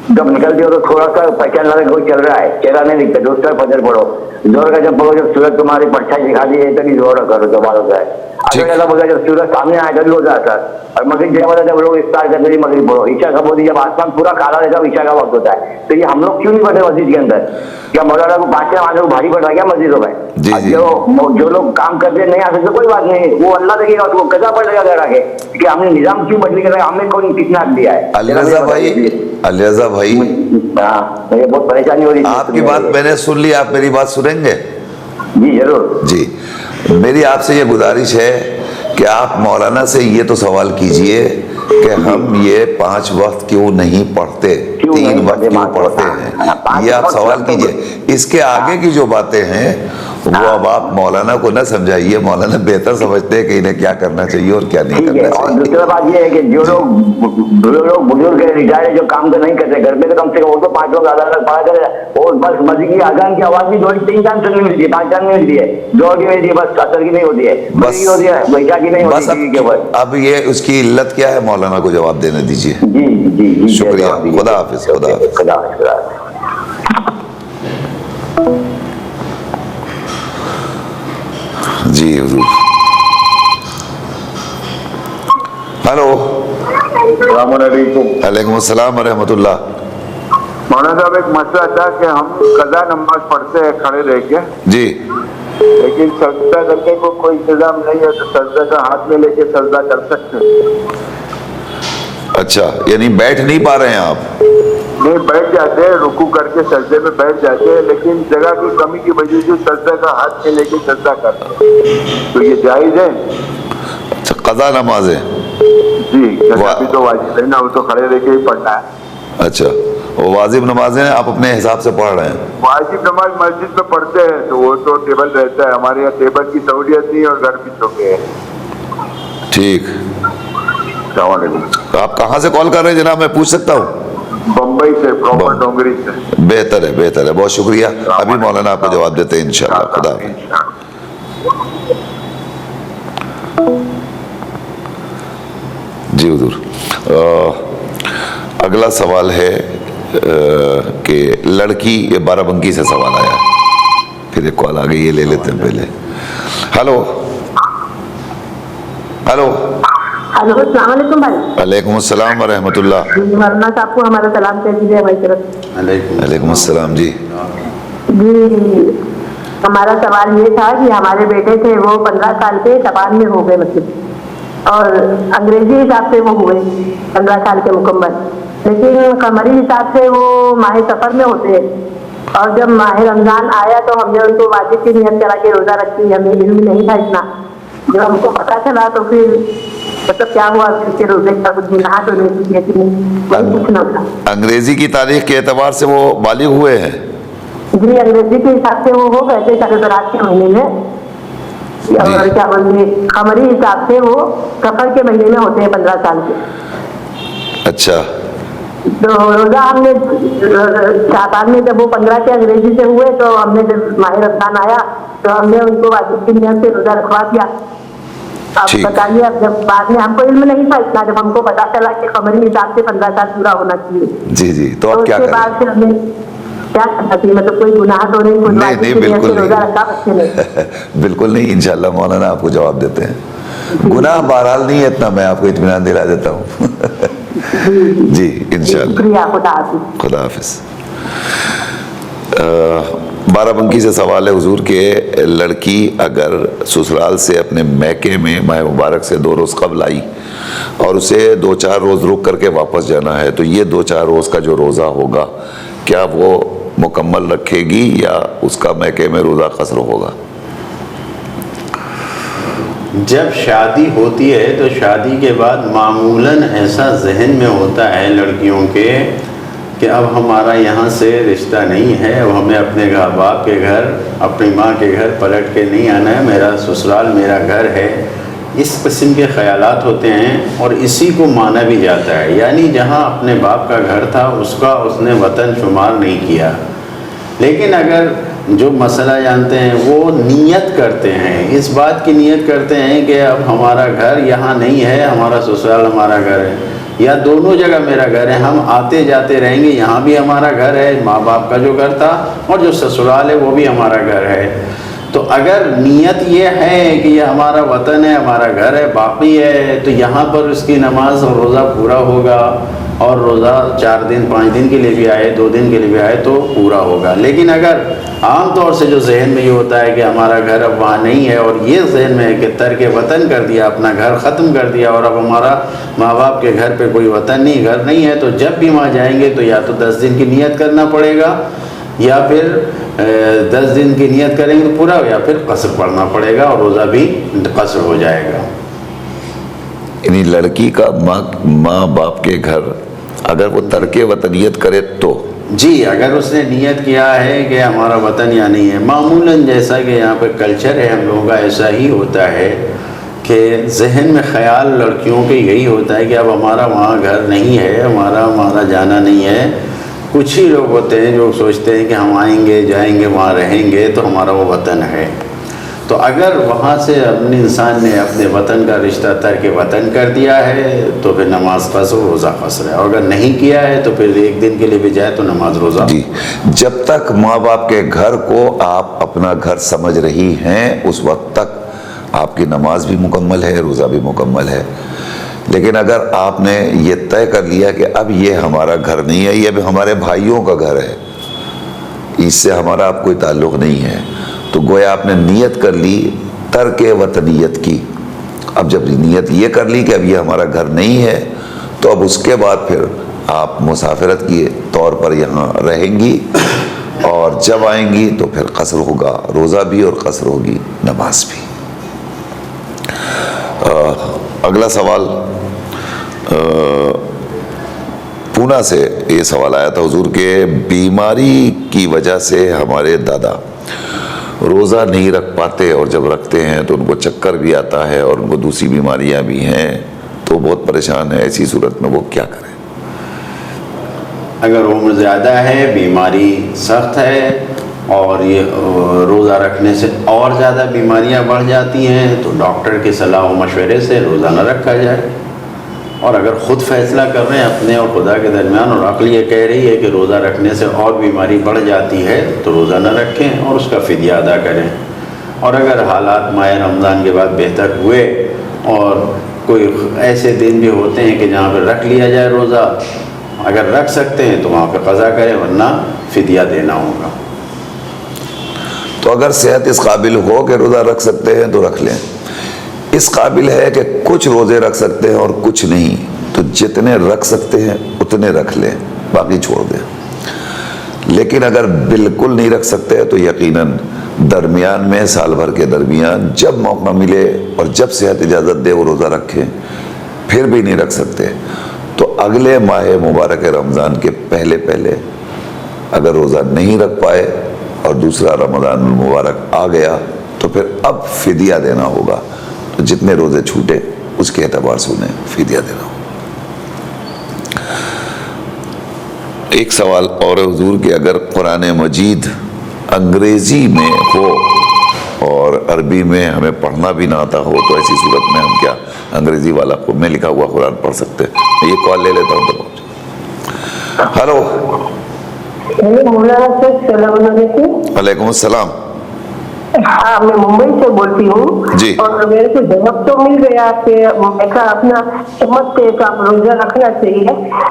جب نکلتے ہو تو تھوڑا سا پہچان لگا کوئی چل رہا ہے، چہرہ نہیں دکھتا، دوسرا فجر پڑھو. زور کا جب پڑھو، جب سورج تمہاری پرچھائی دکھا دی ہے تبھی زور کرو، تو بات ہوتا ہے. اگر بولتا جب سورج سامنے آئے تبھی ہوتا ہے. اور مغرب جب ہوتا ہے جب لوگ افطار کرتے ہیں مغرب پڑھو. عشاء کب ہوتی ہے؟ جب آسمان پورا کالا رہتا ہے، عشاء کا وقت ہوتا ہے. تو یہ ہم لوگ کیوں نہیں پڑھتے مسجد کے اندر؟ کیا مولانا کو 5 نمازوں کو بھاری پڑ رہا ہے کیا مسجدوں میں؟ جو لوگ کام کرتے نہیں آ سکتے کوئی بات نہیں، وہ اللہ دیکھے گا، وہ قضا پڑ جائے گا کہ ہم نے نظام کیوں بدلی کر رہے ہیں، ہمیں کون کتنا حق دیا ہے. علی رضا بھائی، مجھے بہت پریشانی ہو رہی ہے. آپ کی بات میں نے سن لی، آپ میری بات سنیں گے؟ جی ضرور. جی، میری آپ سے یہ گزارش ہے کہ آپ مولانا سے یہ تو سوال کیجئے کہ ہم یہ 5 وقت کیوں نہیں پڑھتے، 3 وقت کیوں پڑھتے ہیں، یہ آپ سوال کیجئے. اس کے آگے کی جو باتیں ہیں وہ اب آپ مولانا کو نہ سمجھائیے، مولانا بہتر سمجھتے ہیں کہ انہیں کیا کرنا چاہیے اور کیا نہیں ٹھیک ہے. کرنا اور چاہیے. دوسرا بات یہ ہے کہ جو لوگ بزرگ ہے، ریٹائر، جو کام تو نہیں کرتے گھر میں، تو کم سے کم وہ تو 5 لوگ الگ الگ پڑھا کرے. اور بس مسجد کی اذان کی آواز بھی 2-3 ٹائم سننے ملتی ہے، 5 ٹائم نہیں ملتی ہے، 2 کی ملتی ہے، بس اثر کی نہیں ہوتی ہے، بس کی ہوتی ہے، بیٹا کی نہیں بس ہوتی کے بعد. اب یہ اس کی علت کیا ہے مولانا کو جواب دینے دیجیے. جی جی جی شکریہ. خدا حافظ. خدا حافظ. خدا حافظ. جی حضور. ہلو. السلام علیکم. وعلیکم السلام ورحمۃ اللہ. مولانا صاحب ایک مسئلہ تھا کہ ہم قضا نماز پڑھتے ہیں کھڑے رہ کے، جی لیکن سجدہ کرنے کو کوئی انتظام نہیں ہے، تو سجدہ کا ہاتھ میں لے کے سجدہ کر سکتے ہیں؟ اچھا، یعنی بیٹھ نہیں پا رہے ہیں آپ؟ نہیں، بیٹھ جاتے ہیں، رکوع کر کے سجدے میں بیٹھ جاتے ہیں، لیکن جگہ کی کمی کی وجہ سے سجدہ کا ہاتھ میں لے کے سجدہ کرتے ہیں، تو یہ جائز ہے؟ اچھا، قضا نمازیں. جی، قضا بھی تو واجب ہے نا، وہ تو کھڑے رہ کے ہی پڑھنا ہے. اچھا، وہ واجب نمازیں آپ اپنے حساب سے پڑھ رہے ہیں؟ واجب نماز مسجد میں پڑھتے ہیں تو وہ تو ٹیبل رہتا ہے، ہمارے یہاں ٹیبل کی سہولیت نہیں اور گھر بھی چھوٹے ہیں. ٹھیک. السلام علیکم. آپ کہاں سے کال کر رہے ہیں جناب، میں پوچھ سکتا ہوں؟ بمبئی سے، پراپر ڈونگری سے. بہتر ہے، بہتر ہے، بہت شکریہ. ابھی مولانا آپ کو جواب دیتے ہیں انشاءاللہ. خدا حافظ. جی حضور. اگلا سوال ہے کہ لڑکی، یہ بارہ بنکی سے سوال آیا ہے. پھر ایک کال آ گئی، یہ لے لیتے ہیں پہلے. ہلو. ہلو. ہلو، السلام علیکم بھائی. وعلیکم السلام ورحمۃ اللہ. مولانا صاحب کو ہمارا سلام کہہ دیجیے ہماری طرف. وعلیکم السلام. جی جی، ہمارا سوال یہ تھا کہ ہمارے بیٹے تھے، وہ 15 سال کے زبان میں ہو گئے، مطلب، اور انگریزی حساب سے وہ ہوئے 15 سال کے مکمل، لیکن قمری حساب سے وہ ماہ سفر میں ہوتے ہیں. اور جب ماہ رمضان آیا تو ہم نے ان کو واجب کی نیت کرا کے روزہ رکھی. ہمیں علم نہیں تھا اتنا. جب ہم کو پتا چلا تو پھر مطلب کیا ہوا، پھر کے روزے کا کچھ گناہ تو نہیں کیا کہ نہیں، وہی پوچھنا تھا. انگریزی کی تاریخ کے اعتبار سے وہ بالغ ہوئے ہیں؟ جی، انگریزی کے حساب سے وہ ہو گئے تھے شب برات کے مہینے میں، اور کیا بولتے ہیں قمری حساب سے وہ سفر کے مہینے میں ہوتے ہیں 15 سال کے. اچھا. تو روزہ ہم نے شعبان میں جب وہ 15 کے انگریزی سے ہوئے تو ہم نے جب ماہ رمضان آیا تو ہم نے ان کو واجب کی نیت سے روزہ رکھوا دیا. اب بتائیے، اب جب بعد میں ہم کو علم نہیں تھا اتنا، جب ہم کو پتا چلا کہ قمری حساب سے 15 سال پورا ہونا چاہیے، جی جی، تو اب اس کیا کے کریں؟ بعد پھر ہم نے کیا کرنا چاہیے، مطلب کوئی گناہ تو نہیں، کوئی واجب کی نیت سے روزہ رکھا بچے نے؟ بالکل نہیں، انشاءاللہ مولانا آپ کو جواب دیتے ہیں. گناہ بہرحال نہیں ہے اتنا، میں آپ کو اطمینان دلا دیتا ہوں. جی انشاءاللہ. شکریہ. خدا حافظ. خدا حافظ. بارہ بنکی سے سوال ہے حضور کہ لڑکی اگر سسرال سے اپنے میکے میں ماہ مبارک سے 2 روز قبل آئی اور اسے 2-4 روز رک کر کے واپس جانا ہے، تو یہ 2-4 روز کا جو روزہ ہوگا کیا وہ مکمل رکھے گی یا اس کا میکے میں روزہ قصر ہوگا؟ جب شادی ہوتی ہے تو شادی کے بعد معمولاً ایسا ذہن میں ہوتا ہے لڑکیوں کے کہ اب ہمارا یہاں سے رشتہ نہیں ہے، اب ہمیں اپنے باپ کے گھر، اپنی ماں کے گھر پلٹ کے نہیں آنا ہے، میرا سسرال میرا گھر ہے. اس قسم کے خیالات ہوتے ہیں اور اسی کو مانا بھی جاتا ہے، یعنی جہاں اپنے باپ کا گھر تھا اس نے وطن شمار نہیں کیا. لیکن اگر جو مسئلہ جانتے ہیں وہ نیت کرتے ہیں، اس بات کی نیت کرتے ہیں کہ اب ہمارا گھر یہاں نہیں ہے، ہمارا سسرال ہمارا گھر ہے، یا دونوں جگہ میرا گھر ہے، ہم آتے جاتے رہیں گے، یہاں بھی ہمارا گھر ہے، ماں باپ کا جو گھر تھا، اور جو سسرال ہے وہ بھی ہمارا گھر ہے. تو اگر نیت یہ ہے کہ یہ ہمارا وطن ہے، ہمارا گھر ہے، باقی ہے، تو یہاں پر اس کی نماز اور روزہ پورا ہوگا، اور روزہ 4 دن 5 دن کے لیے بھی آئے، 2 دن کے لیے بھی آئے تو پورا ہوگا. لیکن اگر عام طور سے جو ذہن میں یہ ہوتا ہے کہ ہمارا گھر اب وہاں نہیں ہے، اور یہ ذہن میں ہے کہ ترک وطن کر دیا، اپنا گھر ختم کر دیا، اور اب ہمارا ماں باپ کے گھر پہ کوئی وطن نہیں، گھر نہیں ہے، تو جب بھی وہاں جائیں گے تو یا تو 10 دن کی نیت کرنا پڑے گا، یا پھر 10 دن کی نیت کریں گے تو پورا، یا پھر قصر پڑھنا پڑے گا اور روزہ بھی قصر ہو جائے گا. یعنی لڑکی کا ماں باپ کے گھر اگر وہ ترک وطنیت کرے تو جی اگر اس نے نیت کیا ہے کہ ہمارا وطن یہاں نہیں ہے، معمولاً جیسا کہ یہاں پہ کلچر ہے ہم لوگوں کا ایسا ہی ہوتا ہے کہ ذہن میں خیال لڑکیوں کے یہی ہوتا ہے کہ اب ہمارا وہاں گھر نہیں ہے، ہمارا جانا نہیں ہے۔ کچھ ہی لوگ ہوتے ہیں جو سوچتے ہیں کہ ہم آئیں گے جائیں گے وہاں رہیں گے تو ہمارا وہ وطن ہے۔ تو اگر وہاں سے اپنے انسان نے اپنے وطن کا رشتہ ترک وطن کر دیا ہے تو پھر نماز قصر روزہ قصر ہے، اور اگر نہیں کیا ہے تو پھر ایک دن کے لیے بھی جائے تو نماز روزہ۔ جی، جب تک ماں باپ کے گھر کو آپ اپنا گھر سمجھ رہی ہیں اس وقت تک آپ کی نماز بھی مکمل ہے، روزہ بھی مکمل ہے۔ لیکن اگر آپ نے یہ طے کر لیا کہ اب یہ ہمارا گھر نہیں ہے، یہ اب ہمارے بھائیوں کا گھر ہے، اس سے ہمارا اب کوئی تعلق نہیں ہے، تو گویا آپ نے نیت کر لی ترک وطنیت کی۔ اب جب نیت یہ کر لی کہ اب یہ ہمارا گھر نہیں ہے تو اب اس کے بعد پھر آپ مسافرت کے طور پر یہاں رہیں گی، اور جب آئیں گی تو پھر قصر ہوگا، روزہ بھی اور قصر ہوگی نماز بھی۔ اگلا سوال پونا سے یہ سوال آیا تھا حضور کہ بیماری کی وجہ سے ہمارے دادا روزہ نہیں رکھ پاتے، اور جب رکھتے ہیں تو ان کو چکر بھی آتا ہے اور ان کو دوسری بیماریاں بھی ہیں، تو بہت پریشان ہے، ایسی صورت میں وہ کیا کریں؟ اگر عمر زیادہ ہے، بیماری سخت ہے اور یہ روزہ رکھنے سے اور زیادہ بیماریاں بڑھ جاتی ہیں تو ڈاکٹر کی صلاح و مشورے سے روزہ نہ رکھا جائے۔ اور اگر خود فیصلہ کر رہے ہیں اپنے اور خدا کے درمیان اور عقل یہ کہہ رہی ہے کہ روزہ رکھنے سے اور بیماری بڑھ جاتی ہے تو روزہ نہ رکھیں اور اس کا فدیہ ادا کریں۔ اور اگر حالات ماہ رمضان کے بعد بہتر ہوئے اور کوئی ایسے دن بھی ہوتے ہیں کہ جہاں پہ رکھ لیا جائے روزہ، اگر رکھ سکتے ہیں تو وہاں پہ قضا کریں، ورنہ فدیہ دینا ہوگا۔ تو اگر صحت اس قابل ہو کہ روزہ رکھ سکتے ہیں تو رکھ لیں، اس قابل ہے کہ کچھ روزے رکھ سکتے ہیں اور کچھ نہیں، تو جتنے رکھ سکتے ہیں اتنے رکھ لیں، باقی چھوڑ دیں۔ لیکن اگر بالکل نہیں رکھ سکتے تو یقیناً درمیان میں سال بھر کے درمیان جب موقع ملے اور جب صحت اجازت دے وہ روزہ رکھیں۔ پھر بھی نہیں رکھ سکتے تو اگلے ماہ مبارک رمضان کے پہلے اگر روزہ نہیں رکھ پائے اور دوسرا رمضان المبارک آ گیا تو پھر اب فدیہ دینا ہوگا، تو جتنے روزے چھوٹے اس کے اعتبار سے انہیں فدیہ دینا ہوگا۔ ایک سوال اور ہے حضور کہ اگر قرآن مجید انگریزی میں ہو اور عربی میں ہمیں پڑھنا بھی نہ آتا ہو تو ایسی صورت میں ہم کیا انگریزی والا میں لکھا ہوا قرآن پڑھ سکتے ہیں؟ میں یہ کال لے لیتا ہوں تو پہنچ۔ ہلو، مولانا صاحب السلام علیکم۔ وعلیکم السلام۔ ہاں، میں ممبئی سے بولتی ہوں جی۔ اور میرے کو جواب تو مل گیا کہ میں کہا اپنا سمجھتے تو آپ روزہ رکھنا چاہیے،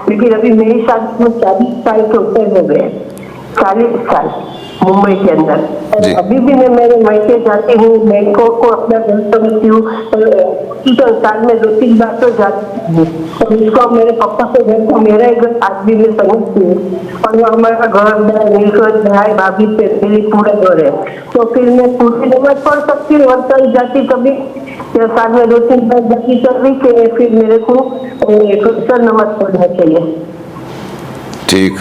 لیکن ابھی میری شادی میں 40 سال کے اوپر ہو گئے، 40 سال ممبئی کے اندر، اور جی۔ ابھی بھی میں میرے مائکے جاتی ہوں، بینکوں کو اپنا گھر سمجھتی ہوں، اور سال میں 2-3 بار تو جاتی ہوں، اور اس کو میرے پاپا کے گھر کو میرا ہی گھر آج بھی میں سمجھتی ہوں، اور وہ ہمارا گھر مل کر بھائی بھابھی سے میری پورا گھر ہے، تو پھر میں پوری نماز پڑھ سکتی ہوں اور کل جاتی کبھی سال میں 2-3 بار جاتی کبھی کہ پھر میرے کو فجر نماز پڑھنا چاہیے۔ ٹھیک۔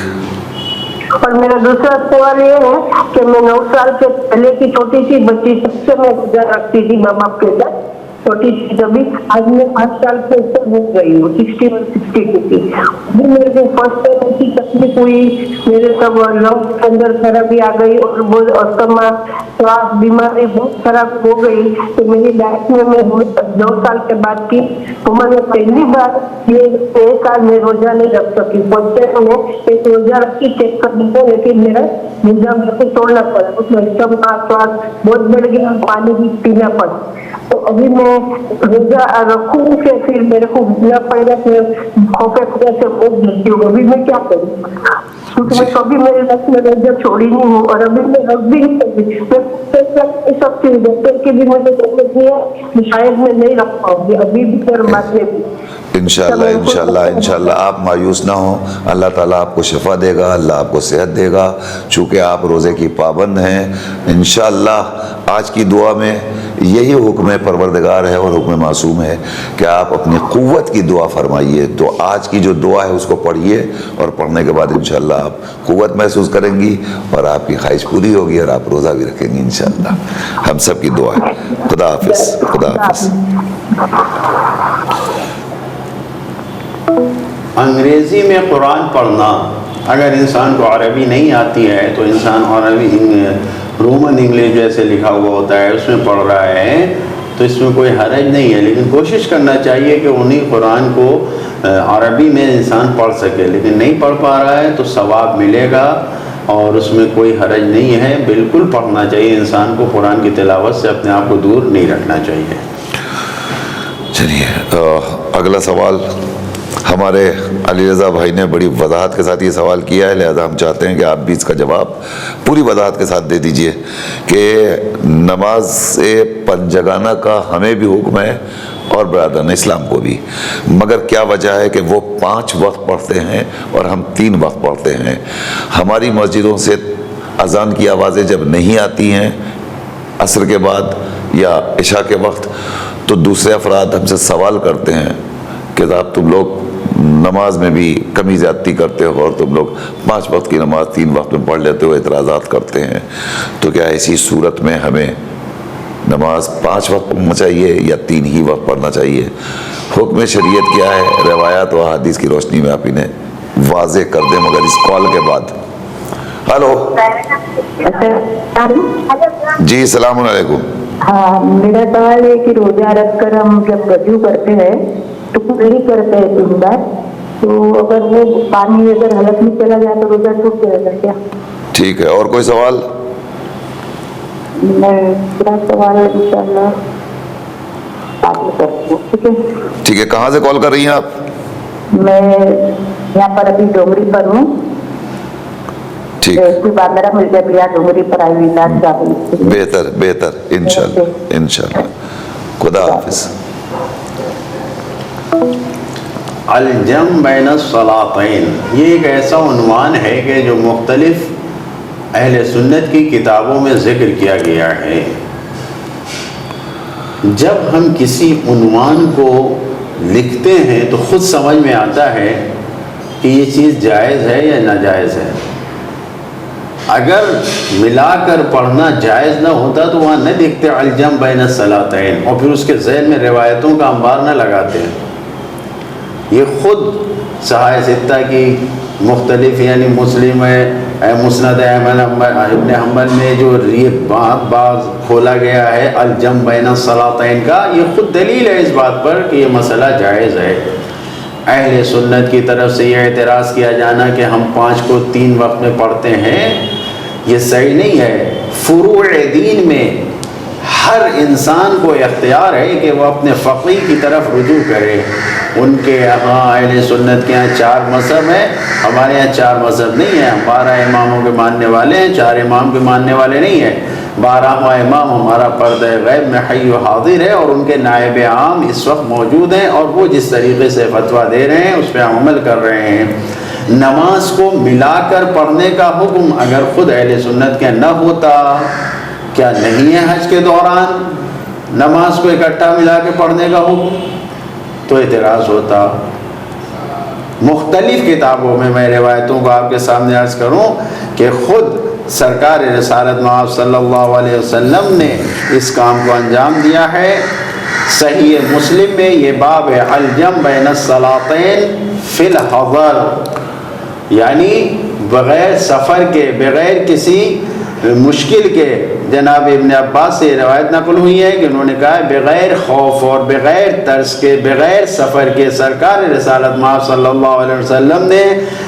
اور میرا دوسرا سوال یہ ہے کہ میں 9 سال سے پہلے کی چھوٹی سی بچی سب سے میں روزہ رکھتی تھی ماں باپ کے ساتھ، چھوٹی سی جبھی، آج میں 5 سال سے اوپر ہو گئی ہوں، 61-62 کی۔ ابھی میرے کو فرسٹ ٹائم ایسی تکلیف ہوئی، میرے سب لنگس کے اندر خرابی آ گئی اور بہت استما سواس بیماری بہت خراب ہو گئی، تو میری لائف میں 9 سال کے بعد کی تو میں نے پہلی بار یہ 1 سال میں روزہ نہیں رکھ سکی، پہنچے میں ایک روزہ رکھی چیک کر لیا، لیکن میرا روزہ میرے کو توڑنا پڑا، اس میں استما سواس بہت بڑھ گیا، پانی بھی پینا پڑا، تو ابھی میں روزہ رکھوں کہ پھر میرے کو بھولنا پڑے گا کہ خوفے خدا سے بہت ڈرتی ہوں، ابھی میں کیا کروں؟ کیونکہ میں کبھی میرے رقص میں روزہ چھوڑی نہیں ہوں اور ابھی میں رکھ بھی نہیں سکتی، میں سب چیز ڈاکٹر کی بھی مجھے ضرورت نہیں ہے، شاید میں نہیں رکھ پاؤں گی ابھی بھی اور بعد میں بھی۔ انشاءاللہ آپ مایوس نہ ہوں، اللہ تعالیٰ آپ کو شفا دے گا، اللہ آپ کو صحت دے گا، چونکہ آپ روزے کی پابند ہیں۔ انشاءاللہ آج کی دعا میں یہی حکم پروردگار ہے اور حکم معصوم ہے کہ آپ اپنی قوت کی دعا فرمائیے. تو آج کی جو دعا ہے اس کو پڑھیے اور پڑھنے کے بعد انشاءاللہ آپ قوت محسوس کریں گی اور آپ کی خواہش پوری ہوگی اور آپ روزہ بھی رکھیں گی انشاءاللہ. ہم سب کی دعا ہے. خدا حافظ. خدا حافظ. انگریزی میں قرآن پڑھنا، اگر انسان کو عربی نہیں آتی ہے تو انسان عربی رومن انگلش جیسے لکھا ہوا ہوتا ہے اس میں پڑھ رہا ہے تو اس میں کوئی حرج نہیں ہے، لیکن کوشش کرنا چاہیے کہ انہیں قرآن کو عربی میں انسان پڑھ سکے. لیکن نہیں پڑھ پا رہا ہے تو ثواب ملے گا اور اس میں کوئی حرج نہیں ہے. بالکل پڑھنا چاہیے انسان کو، قرآن کی تلاوت سے اپنے آپ کو دور نہیں رکھنا چاہیے. چلیے اگلا سوال. ہمارے علی رضا بھائی نے بڑی وضاحت کے ساتھ یہ سوال کیا ہے، لہذا ہم چاہتے ہیں کہ آپ بھی اس کا جواب پوری وضاحت کے ساتھ دے دیجئے کہ نماز پنجگانہ کا ہمیں بھی حکم ہے اور برادران اسلام کو بھی، مگر کیا وجہ ہے کہ وہ 5 وقت پڑھتے ہیں اور ہم 3 وقت پڑھتے ہیں؟ ہماری مسجدوں سے اذان کی آوازیں جب نہیں آتی ہیں عصر کے بعد یا عشاء کے وقت تو دوسرے افراد ہم سے سوال کرتے ہیں کہ صاحب تم لوگ نماز میں بھی کمی زیادتی کرتے ہو اور تم لوگ 5 وقت کی نماز 3 وقت میں پڑھ لیتے ہو، اعتراضات کرتے ہیں. تو کیا ایسی صورت میں ہمیں نماز 5 وقت پڑھنا چاہیے یا 3 ہی وقت پڑھنا چاہیے؟ حکم شریعت کیا ہے؟ روایات و حدیث کی روشنی میں آپ انہیں واضح کر دیں مگر اس کال کے بعد. ہلو جی السلام علیکم. ہاں میرا سوال ہے کہ روزہ رکھ کر ہم جب وضو کرتے ہیں تو نہیں کرتے ہیں 3 بار، تو اگر وہ پانی اگر حلق میں چلا جائے تو روزہ ٹوٹ جائے گا کیا؟ ٹھیک ہے، اور کوئی سوال؟ میں پورا سوال انشاءاللہ آپ نے کرتی ہوں. ٹھیک ہے ٹھیک ہے. کہاں سے کال کر رہی ہیں آپ؟ میں یہاں پر ابھی ڈومری پر ہوں. ٹھیک، میرا مل جائے یہاں ڈومری پر آئی ہوئی. بہتر بہتر انشاءاللہ انشاءاللہ. خدا حافظ. الجم بین الصلاتین یہ ایک ایسا عنوان ہے کہ جو مختلف اہل سنت کی کتابوں میں ذکر کیا گیا ہے. جب ہم کسی عنوان کو لکھتے ہیں تو خود سمجھ میں آتا ہے کہ یہ چیز جائز ہے یا ناجائز ہے. اگر ملا کر پڑھنا جائز نہ ہوتا تو وہاں نہ دیکھتے الجم بین الصلاتین اور پھر اس کے ذہن میں روایتوں کا انبار نہ لگاتے. یہ خود صحائف ستہ کی مختلف یعنی مسلم ہے، مسند ابن حنبل میں جو یہ باب کھولا گیا ہے الجم بین الصلاتین کا، یہ خود دلیل ہے اس بات پر کہ یہ مسئلہ جائز ہے. اہل سنت کی طرف سے یہ اعتراض کیا جانا کہ ہم 5 کو 3 وقت میں پڑھتے ہیں یہ صحیح نہیں ہے. فروع دین میں ہر انسان کو اختیار ہے کہ وہ اپنے فقیہ کی طرف رجوع کرے. ان کے یہاں اہل سنت کے یہاں 4 مذہب ہیں، ہمارے یہاں 4 مذہب نہیں ہیں. ہم 12 اماموں کے ماننے والے ہیں، 4 امام کے ماننے والے نہیں ہیں. 12واں امام ہمارا پردہ غیب میں حی و حاضر ہے اور ان کے نائب عام اس وقت موجود ہیں اور وہ جس طریقے سے فتویٰ دے رہے ہیں اس پہ ہم عمل کر رہے ہیں. نماز کو ملا کر پڑھنے کا حکم اگر خود اہل سنت کے نہ ہوتا، کیا نہیں ہے حج کے دوران نماز کو اکٹھا ملا کے پڑھنے کا حکم؟ تو اعتراض ہوتا. مختلف کتابوں میں روایتوں کو آپ کے سامنے عرض کروں کہ خود سرکار رسالت مآب صلی اللہ علیہ وسلم نے اس کام کو انجام دیا ہے. صحیح مسلم میں یہ باب ہے الجم بین الصلاتین فی الحضر، یعنی بغیر سفر کے، بغیر کسی مشکل کے. جناب ابن عباس سے روایت نقل ہوئی ہے کہ انہوں نے کہا بغیر خوف اور بغیر ترس کے، بغیر سفر کے سرکار رسالت مآب صلی اللہ علیہ وسلم نے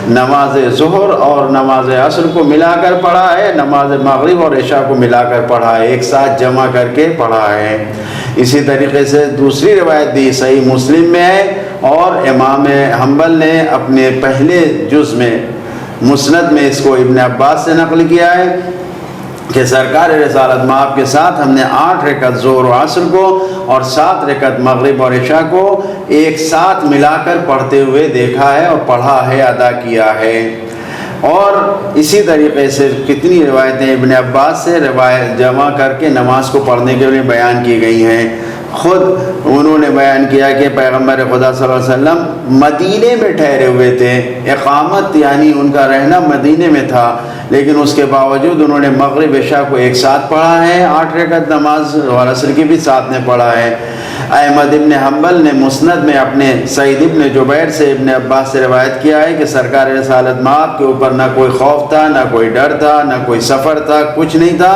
نماز ظہر اور نماز عصر کو ملا کر پڑھا ہے، نماز مغرب اور عشاء کو ملا کر پڑھا ہے، ایک ساتھ جمع کر کے پڑھا ہے. اسی طریقے سے دوسری روایت بھی صحیح مسلم میں ہے اور امام حنبل نے اپنے پہلے جز میں مسند میں اس کو ابن عباس سے نقل کیا ہے کہ سرکار رسالت مآب کے ساتھ ہم نے 8 رکعت ظہر و عصر کو اور 7 رکعت مغرب اور عشاء کو ایک ساتھ ملا کر پڑھتے ہوئے دیکھا ہے اور پڑھا ہے، ادا کیا ہے. اور اسی طریقے سے کتنی روایتیں ابن عباس سے روایت جمع کر کے نماز کو پڑھنے کے لیے بیان کی گئی ہیں۔ خود انہوں نے بیان کیا کہ پیغمبر خدا صلی اللہ علیہ وسلم مدینے میں ٹھہرے ہوئے تھے، اقامت یعنی ان کا رہنا مدینے میں تھا، لیکن اس کے باوجود انہوں نے مغرب عشاء کو ایک ساتھ پڑھا ہے، 8 رکعت نماز، اور عصر کی بھی ساتھ نے پڑھا ہے۔ احمد ابن حنبل نے مسند میں اپنے سعید ابن جبیر سے ابن عباس سے روایت کیا ہے کہ سرکار رسالت مآب کے اوپر نہ کوئی خوف تھا، نہ کوئی ڈر تھا، نہ کوئی سفر تھا، کچھ نہیں تھا،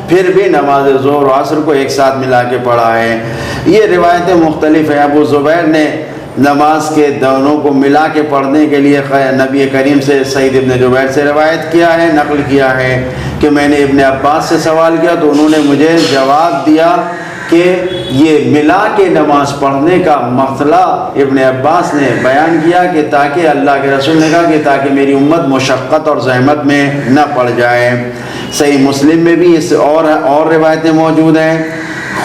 پھر بھی نماز ظہر و عصر کو ایک ساتھ ملا کے پڑھا ہے۔ یہ روایتیں مختلف ہیں۔ ابو زبیر نے نماز کے دونوں کو ملا کے پڑھنے کے لیے نبی کریم سے سعید ابن جبیر سے روایت کیا ہے، نقل کیا ہے کہ میں نے ابن عباس سے سوال کیا تو انہوں نے مجھے جواب دیا کہ یہ ملا کے نماز پڑھنے کا مسئلہ ابن عباس نے بیان کیا کہ تاکہ اللہ کے رسول نے کہا کہ تاکہ میری امت مشقت اور زحمت میں نہ پڑ جائے۔ صحیح مسلم میں بھی اس اور روایتیں موجود ہیں۔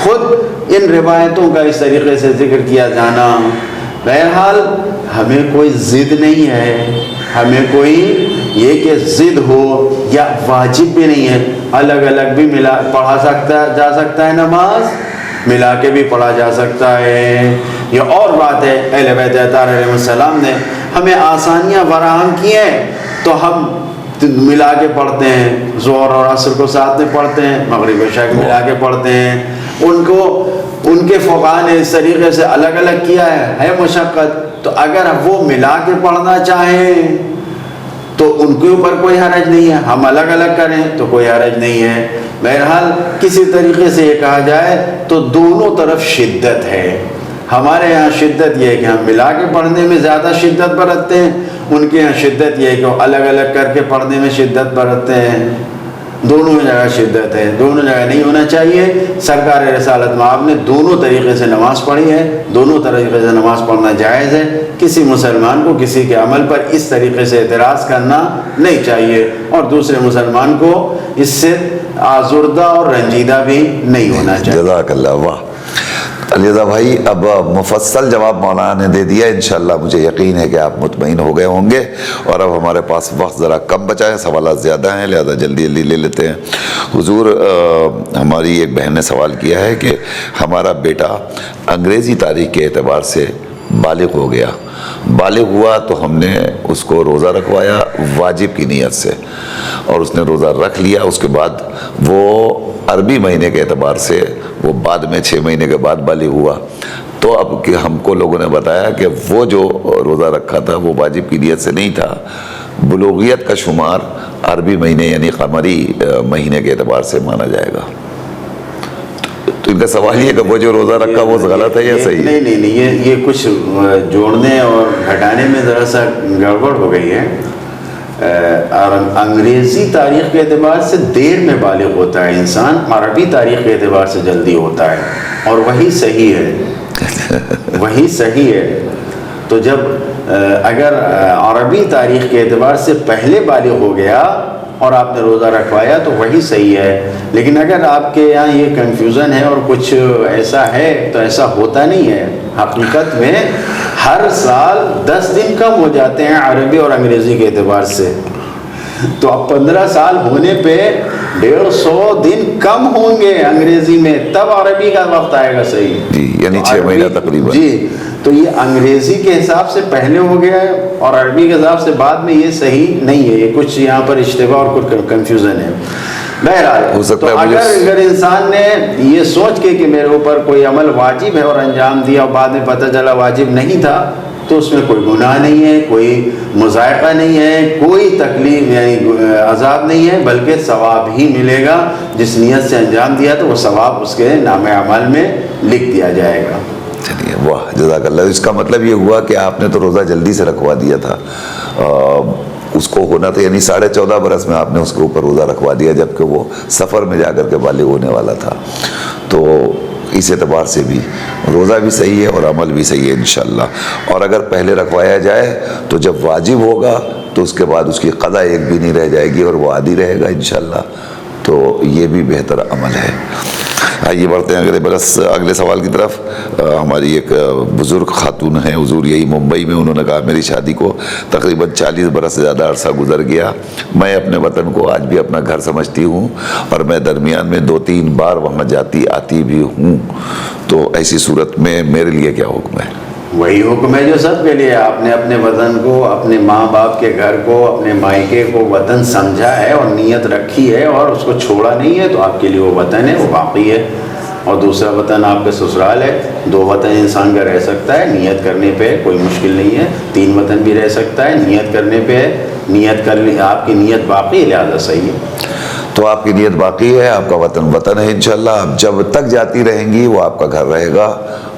خود ان روایتوں کا اس طریقے سے ذکر کیا جانا، بہرحال ہمیں کوئی ضد نہیں ہے، ہمیں کوئی یہ کہ ضد ہو یا واجب بھی نہیں ہے، الگ الگ بھی پڑھا جا سکتا ہے، نماز ملا کے بھی پڑھا جا سکتا ہے۔ یہ اور بات ہے، اہل بیت اطہار علیہ السلام نے ہمیں آسانیاں فراہم کی ہیں تو ہم ملا کے پڑھتے ہیں، ظہر اور عصر کو ساتھ میں پڑھتے ہیں، مغرب عشاء کو ملا کے پڑھتے ہیں۔ ان کے فقہاء نے اس طریقے سے الگ الگ کیا ہے مشقت، تو اگر وہ ملا کے پڑھنا چاہیں تو ان کے اوپر کوئی حرج نہیں ہے، ہم الگ الگ کریں تو کوئی حرج نہیں ہے۔ بہرحال کسی طریقے سے یہ کہا جائے تو دونوں طرف شدت ہے۔ ہمارے یہاں شدت یہ ہے کہ ہم ملا کے پڑھنے میں زیادہ شدت برتتے ہیں، ان کے یہاں شدت یہ ہے کہ وہ الگ الگ کر کے پڑھنے میں شدت برتتے ہیں۔ دونوں جگہ شدت ہے، دونوں جگہ نہیں ہونا چاہیے۔ سرکار رسالت مآب نے دونوں طریقے سے نماز پڑھی ہے، دونوں طریقے سے نماز پڑھنا جائز ہے۔ کسی مسلمان کو کسی کے عمل پر اس طریقے سے اعتراض کرنا نہیں چاہیے، اور دوسرے مسلمان کو اس سے آزردہ اور رنجیدہ بھی نہیں ہونا چاہیے۔ جزاک اللہ۔ واہ علیزہ بھائی، اب مفصل جواب مولانا نے دے دیا، انشاءاللہ مجھے یقین ہے کہ آپ مطمئن ہو گئے ہوں گے، اور اب ہمارے پاس وقت ذرا کم بچا ہے، سوالات زیادہ ہیں، لہذا جلدی جلدی لے لیتے ہیں۔ حضور، ہماری ایک بہن نے سوال کیا ہے کہ ہمارا بیٹا انگریزی تاریخ کے اعتبار سے بالغ ہو گیا، بالغ ہوا تو ہم نے اس کو روزہ رکھوایا واجب کی نیت سے، اور اس نے روزہ رکھ لیا۔ اس کے بعد وہ عربی مہینے کے اعتبار سے وہ بعد میں 6 مہینے کے بعد بالغ ہوا، تو اب کہ ہم کو لوگوں نے بتایا کہ وہ جو روزہ رکھا تھا وہ واجب کی نیت سے نہیں تھا، بلوغیت کا شمار عربی مہینے یعنی قمری مہینے کے اعتبار سے مانا جائے گا۔ تو ان کا سوال یہ کہ وہ جو روزہ رکھا وہ غلط ہے یا صحیح ہے؟ نہیں، یہ کچھ جوڑنے اور گھٹانے میں ذرا سا گڑبڑ ہو گئی ہے۔ انگریزی تاریخ کے اعتبار سے دیر میں بالغ ہوتا ہے انسان، عربی تاریخ کے اعتبار سے جلدی ہوتا ہے، اور وہی صحیح ہے، وہی صحیح ہے۔ تو جب اگر عربی تاریخ کے اعتبار سے پہلے بالغ ہو گیا اور آپ نے روزہ رکھوایا تو وہی صحیح ہے، لیکن اگر آپ کے یہاں یہ کنفیوژن ہے اور کچھ ایسا ہے تو ایسا ہوتا نہیں ہے۔ حقیقت میں ہر سال 10 دن کم ہو جاتے ہیں عربی اور انگریزی کے اعتبار سے، تو اب 15 سال ہونے پہ 150 دن کم ہوں گے انگریزی میں، تب عربی کا وقت آئے گا صحیح، جی، یعنی 6 مہینہ تقریباً۔ جی، تو یہ انگریزی کے حساب سے پہلے ہو گیا ہے اور عربی کے حساب سے بعد میں، یہ صحیح نہیں ہے، یہ کچھ یہاں پر اشتباہ اور کچھ کنفیوژن ہے۔ بہرحال تو اگر انسان نے یہ سوچ کے کہ میرے اوپر کوئی عمل واجب ہے اور انجام دیا اور بعد میں پتہ چلا واجب نہیں تھا، تو اس میں کوئی گناہ نہیں ہے، کوئی مذائقہ نہیں ہے، کوئی تکلیف یعنی عذاب نہیں ہے، بلکہ ثواب ہی ملے گا۔ جس نیت سے انجام دیا تو وہ ثواب اس کے نام عمل میں لکھ دیا جائے گا۔ چلیے، واہ جزاک اللہ۔ اس کا مطلب یہ ہوا کہ آپ نے تو روزہ جلدی سے رکھوا دیا تھا، اس کو ہونا تھا یعنی 14.5 برس میں آپ نے اس کے اوپر روزہ رکھوا دیا، جبکہ وہ سفر میں جا کر کے بالغ ہونے والا تھا۔ تو اس اعتبار سے بھی روزہ بھی صحیح ہے اور عمل بھی صحیح ہے انشاءاللہ۔ اور اگر پہلے رکھوایا جائے تو جب واجب ہوگا تو اس کے بعد اس کی قضا ایک بھی نہیں رہ جائے گی اور وہ عادی رہے گا انشاءاللہ، تو یہ بھی بہتر عمل ہے۔ آئیے بڑھتے ہیں اگلے سوال کی طرف۔ ہماری ایک بزرگ خاتون ہیں حضور، یہی ممبئی میں، انہوں نے کہا میری شادی کو تقریباً 40 برس سے زیادہ عرصہ گزر گیا، میں اپنے وطن کو آج بھی اپنا گھر سمجھتی ہوں اور میں درمیان میں 2-3 بار وہاں جاتی آتی بھی ہوں، تو ایسی صورت میں میرے لیے کیا حکم ہے؟ وہی حکم ہے جو سب کے لیے، آپ نے اپنے وطن کو، اپنے ماں باپ کے گھر کو، اپنے مائکے کو وطن سمجھا ہے اور نیت رکھی ہے اور اس کو چھوڑا نہیں ہے، تو آپ کے لیے وہ وطن ہے، وہ باقی ہے۔ اور دوسرا وطن آپ کا سسرال ہے۔ 2 وطن انسان کا رہ سکتا ہے نیت کرنے پہ، کوئی مشکل نہیں ہے۔ 3 وطن بھی رہ سکتا ہے نیت کرنے پہ، نیت کر لی، آپ کی نیت باقی ہے، لہٰذا صحیح ہے۔ تو آپ کی نیت باقی ہے، آپ کا وطن وطن ہے انشاءاللہ، آپ جب تک جاتی رہیں گی وہ آپ کا گھر رہے گا،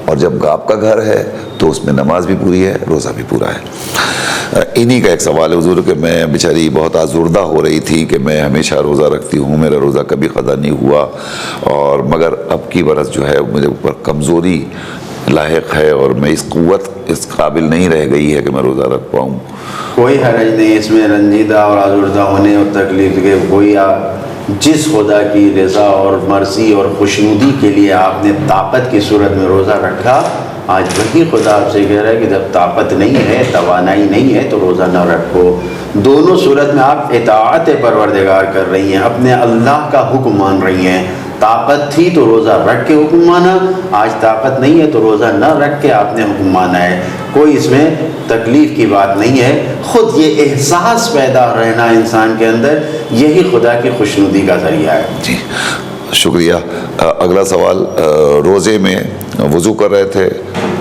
اور جب آپ کا گھر ہے تو اس میں نماز بھی پوری ہے، روزہ بھی پورا ہے۔ انہی کا ایک سوال ہے حضور کہ میں بیچاری بہت آزردہ ہو رہی تھی کہ میں ہمیشہ روزہ رکھتی ہوں، میرا روزہ کبھی قضا نہیں ہوا، اور مگر اب کی برس جو ہے مجھے اوپر کمزوری لاحق ہے اور میں اس قابل نہیں رہ گئی ہے کہ میں روزہ رکھ پاؤں۔ کوئی حرج نہیں اس میں، رنجیدہ اور آزردہ ہونے اور تکلیف کے کوئی جس خدا کی رضا اور مرضی اور خوشنودی کے لیے آپ نے طاقت کی صورت میں روزہ رکھا، آج وہی خدا آپ سے کہہ رہا ہے کہ جب طاقت نہیں ہے، توانائی نہیں ہے، تو روزہ نہ رکھو۔ دونوں صورت میں آپ اطاعت پروردگار کر رہی ہیں، اپنے اللہ کا حکم مان رہی ہیں۔ طاقت تھی تو روزہ رکھ کے حکم مانا، آج طاقت نہیں ہے تو روزہ نہ رکھ کے آپ نے حکم مانا ہے۔ کوئی اس میں تکلیف کی بات نہیں ہے، خود یہ احساس پیدا رہنا انسان کے اندر، یہی خدا کی خوشنودی کا ذریعہ ہے۔ جی شکریہ۔ اگلا سوال، روزے میں وضو کر رہے تھے،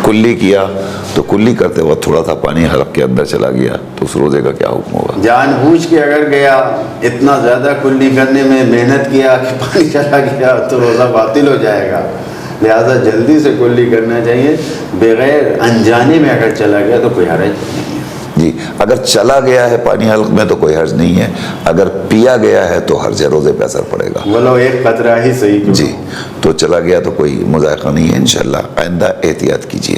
کلی کیا، تو کلی کرتے وقت تھوڑا سا پانی حلق کے اندر چلا گیا، تو اس روزے کا کیا حکم ہوگا؟ جان بوجھ کے اگر گیا، اتنا زیادہ کلی کرنے میں محنت کیا کہ پانی چلا گیا، تو روزہ باطل ہو جائے گا، لہذا جلدی سے کلی کرنا چاہیے۔ بغیر انجانے میں اگر چلا گیا تو کوئی حرج نہیں ہے۔ جی اگر چلا گیا ہے پانی حلق میں تو کوئی حرج نہیں ہے، اگر پیا گیا ہے تو حرج ہے، روزے پہ اثر پڑے گا۔ بولو ایک قطرہ ہی صحیح کیوں؟ جی تو چلا گیا تو کوئی مذائقہ نہیں ہے انشاءاللہ، آئندہ احتیاط کیجیے۔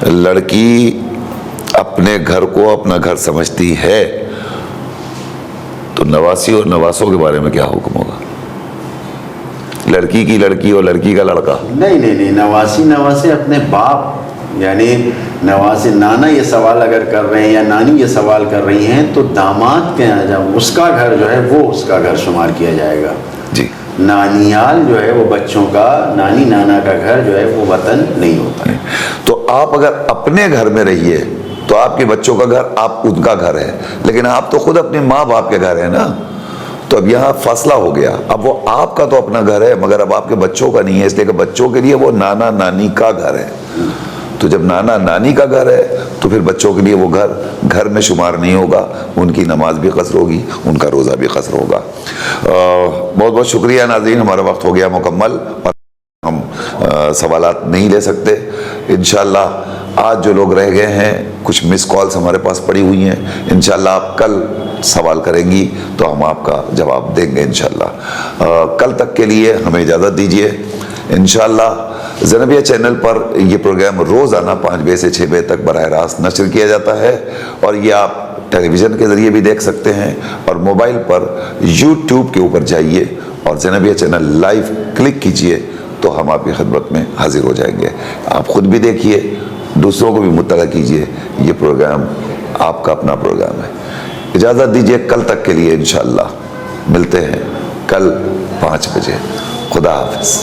لڑکی اپنے گھر کو اپنا گھر سمجھتی ہے تو نواسی اور نواسوں کے بارے میں کیا حکم ہوگا؟ لڑکی کی لڑکی اور لڑکی کا لڑکا؟ نہیں، نواسی اپنے باپ، یعنی نواسی نانا یہ سوال اگر کر رہے ہیں یا نانی یہ سوال کر رہی ہیں، تو داماد کے یہاں جب اس کا گھر جو ہے وہ اس کا گھر شمار کیا جائے گا۔ جی نانیال جو ہے وہ بچوں کا، نانی نانا کا گھر جو ہے وہ وطن نہیں ہوتا ہے۔ تو آپ اگر اپنے گھر میں رہیے تو آپ کے بچوں کا گھر آپ ان کا گھر ہے، لیکن آپ تو خود اپنے ماں باپ کے گھر ہیں نا، تو اب یہاں فاصلہ ہو گیا، اب وہ آپ کا تو اپنا گھر ہے مگر اب آپ کے بچوں کا نہیں ہے، اس لیے کہ بچوں کے لیے وہ نانا نانی کا گھر ہے۔ تو جب نانا نانی کا گھر ہے تو پھر بچوں کے لیے وہ گھر میں شمار نہیں ہوگا، ان کی نماز بھی قصر ہوگی، ان کا روزہ بھی قصر ہوگا۔ بہت بہت شکریہ ناظرین، ہمارا وقت ہو گیا مکمل اور ہم سوالات نہیں لے سکتے۔ انشاءاللہ آج جو لوگ رہ گئے ہیں، کچھ مس کالز ہمارے پاس پڑی ہوئی ہیں، انشاءاللہ آپ کل سوال کریں گی تو ہم آپ کا جواب دیں گے انشاءاللہ۔ کل تک کے لیے ہمیں اجازت دیجیے۔ انشاءاللہ زینبیہ چینل پر یہ پروگرام روزانہ 5 بجے سے 6 بجے تک براہ راست نشر کیا جاتا ہے، اور یہ آپ ٹیلی ویژن کے ذریعے بھی دیکھ سکتے ہیں، اور موبائل پر یوٹیوب کے اوپر جائیے اور زینبیہ چینل لائیو کلک کیجئے تو ہم آپ کی خدمت میں حاضر ہو جائیں گے۔ آپ خود بھی دیکھیے، دوسروں کو بھی مطلع کیجئے، یہ پروگرام آپ کا اپنا پروگرام ہے۔ اجازت دیجیے، کل تک کے لیے انشاءاللہ ملتے ہیں کل 5 بجے۔ خدا حافظ۔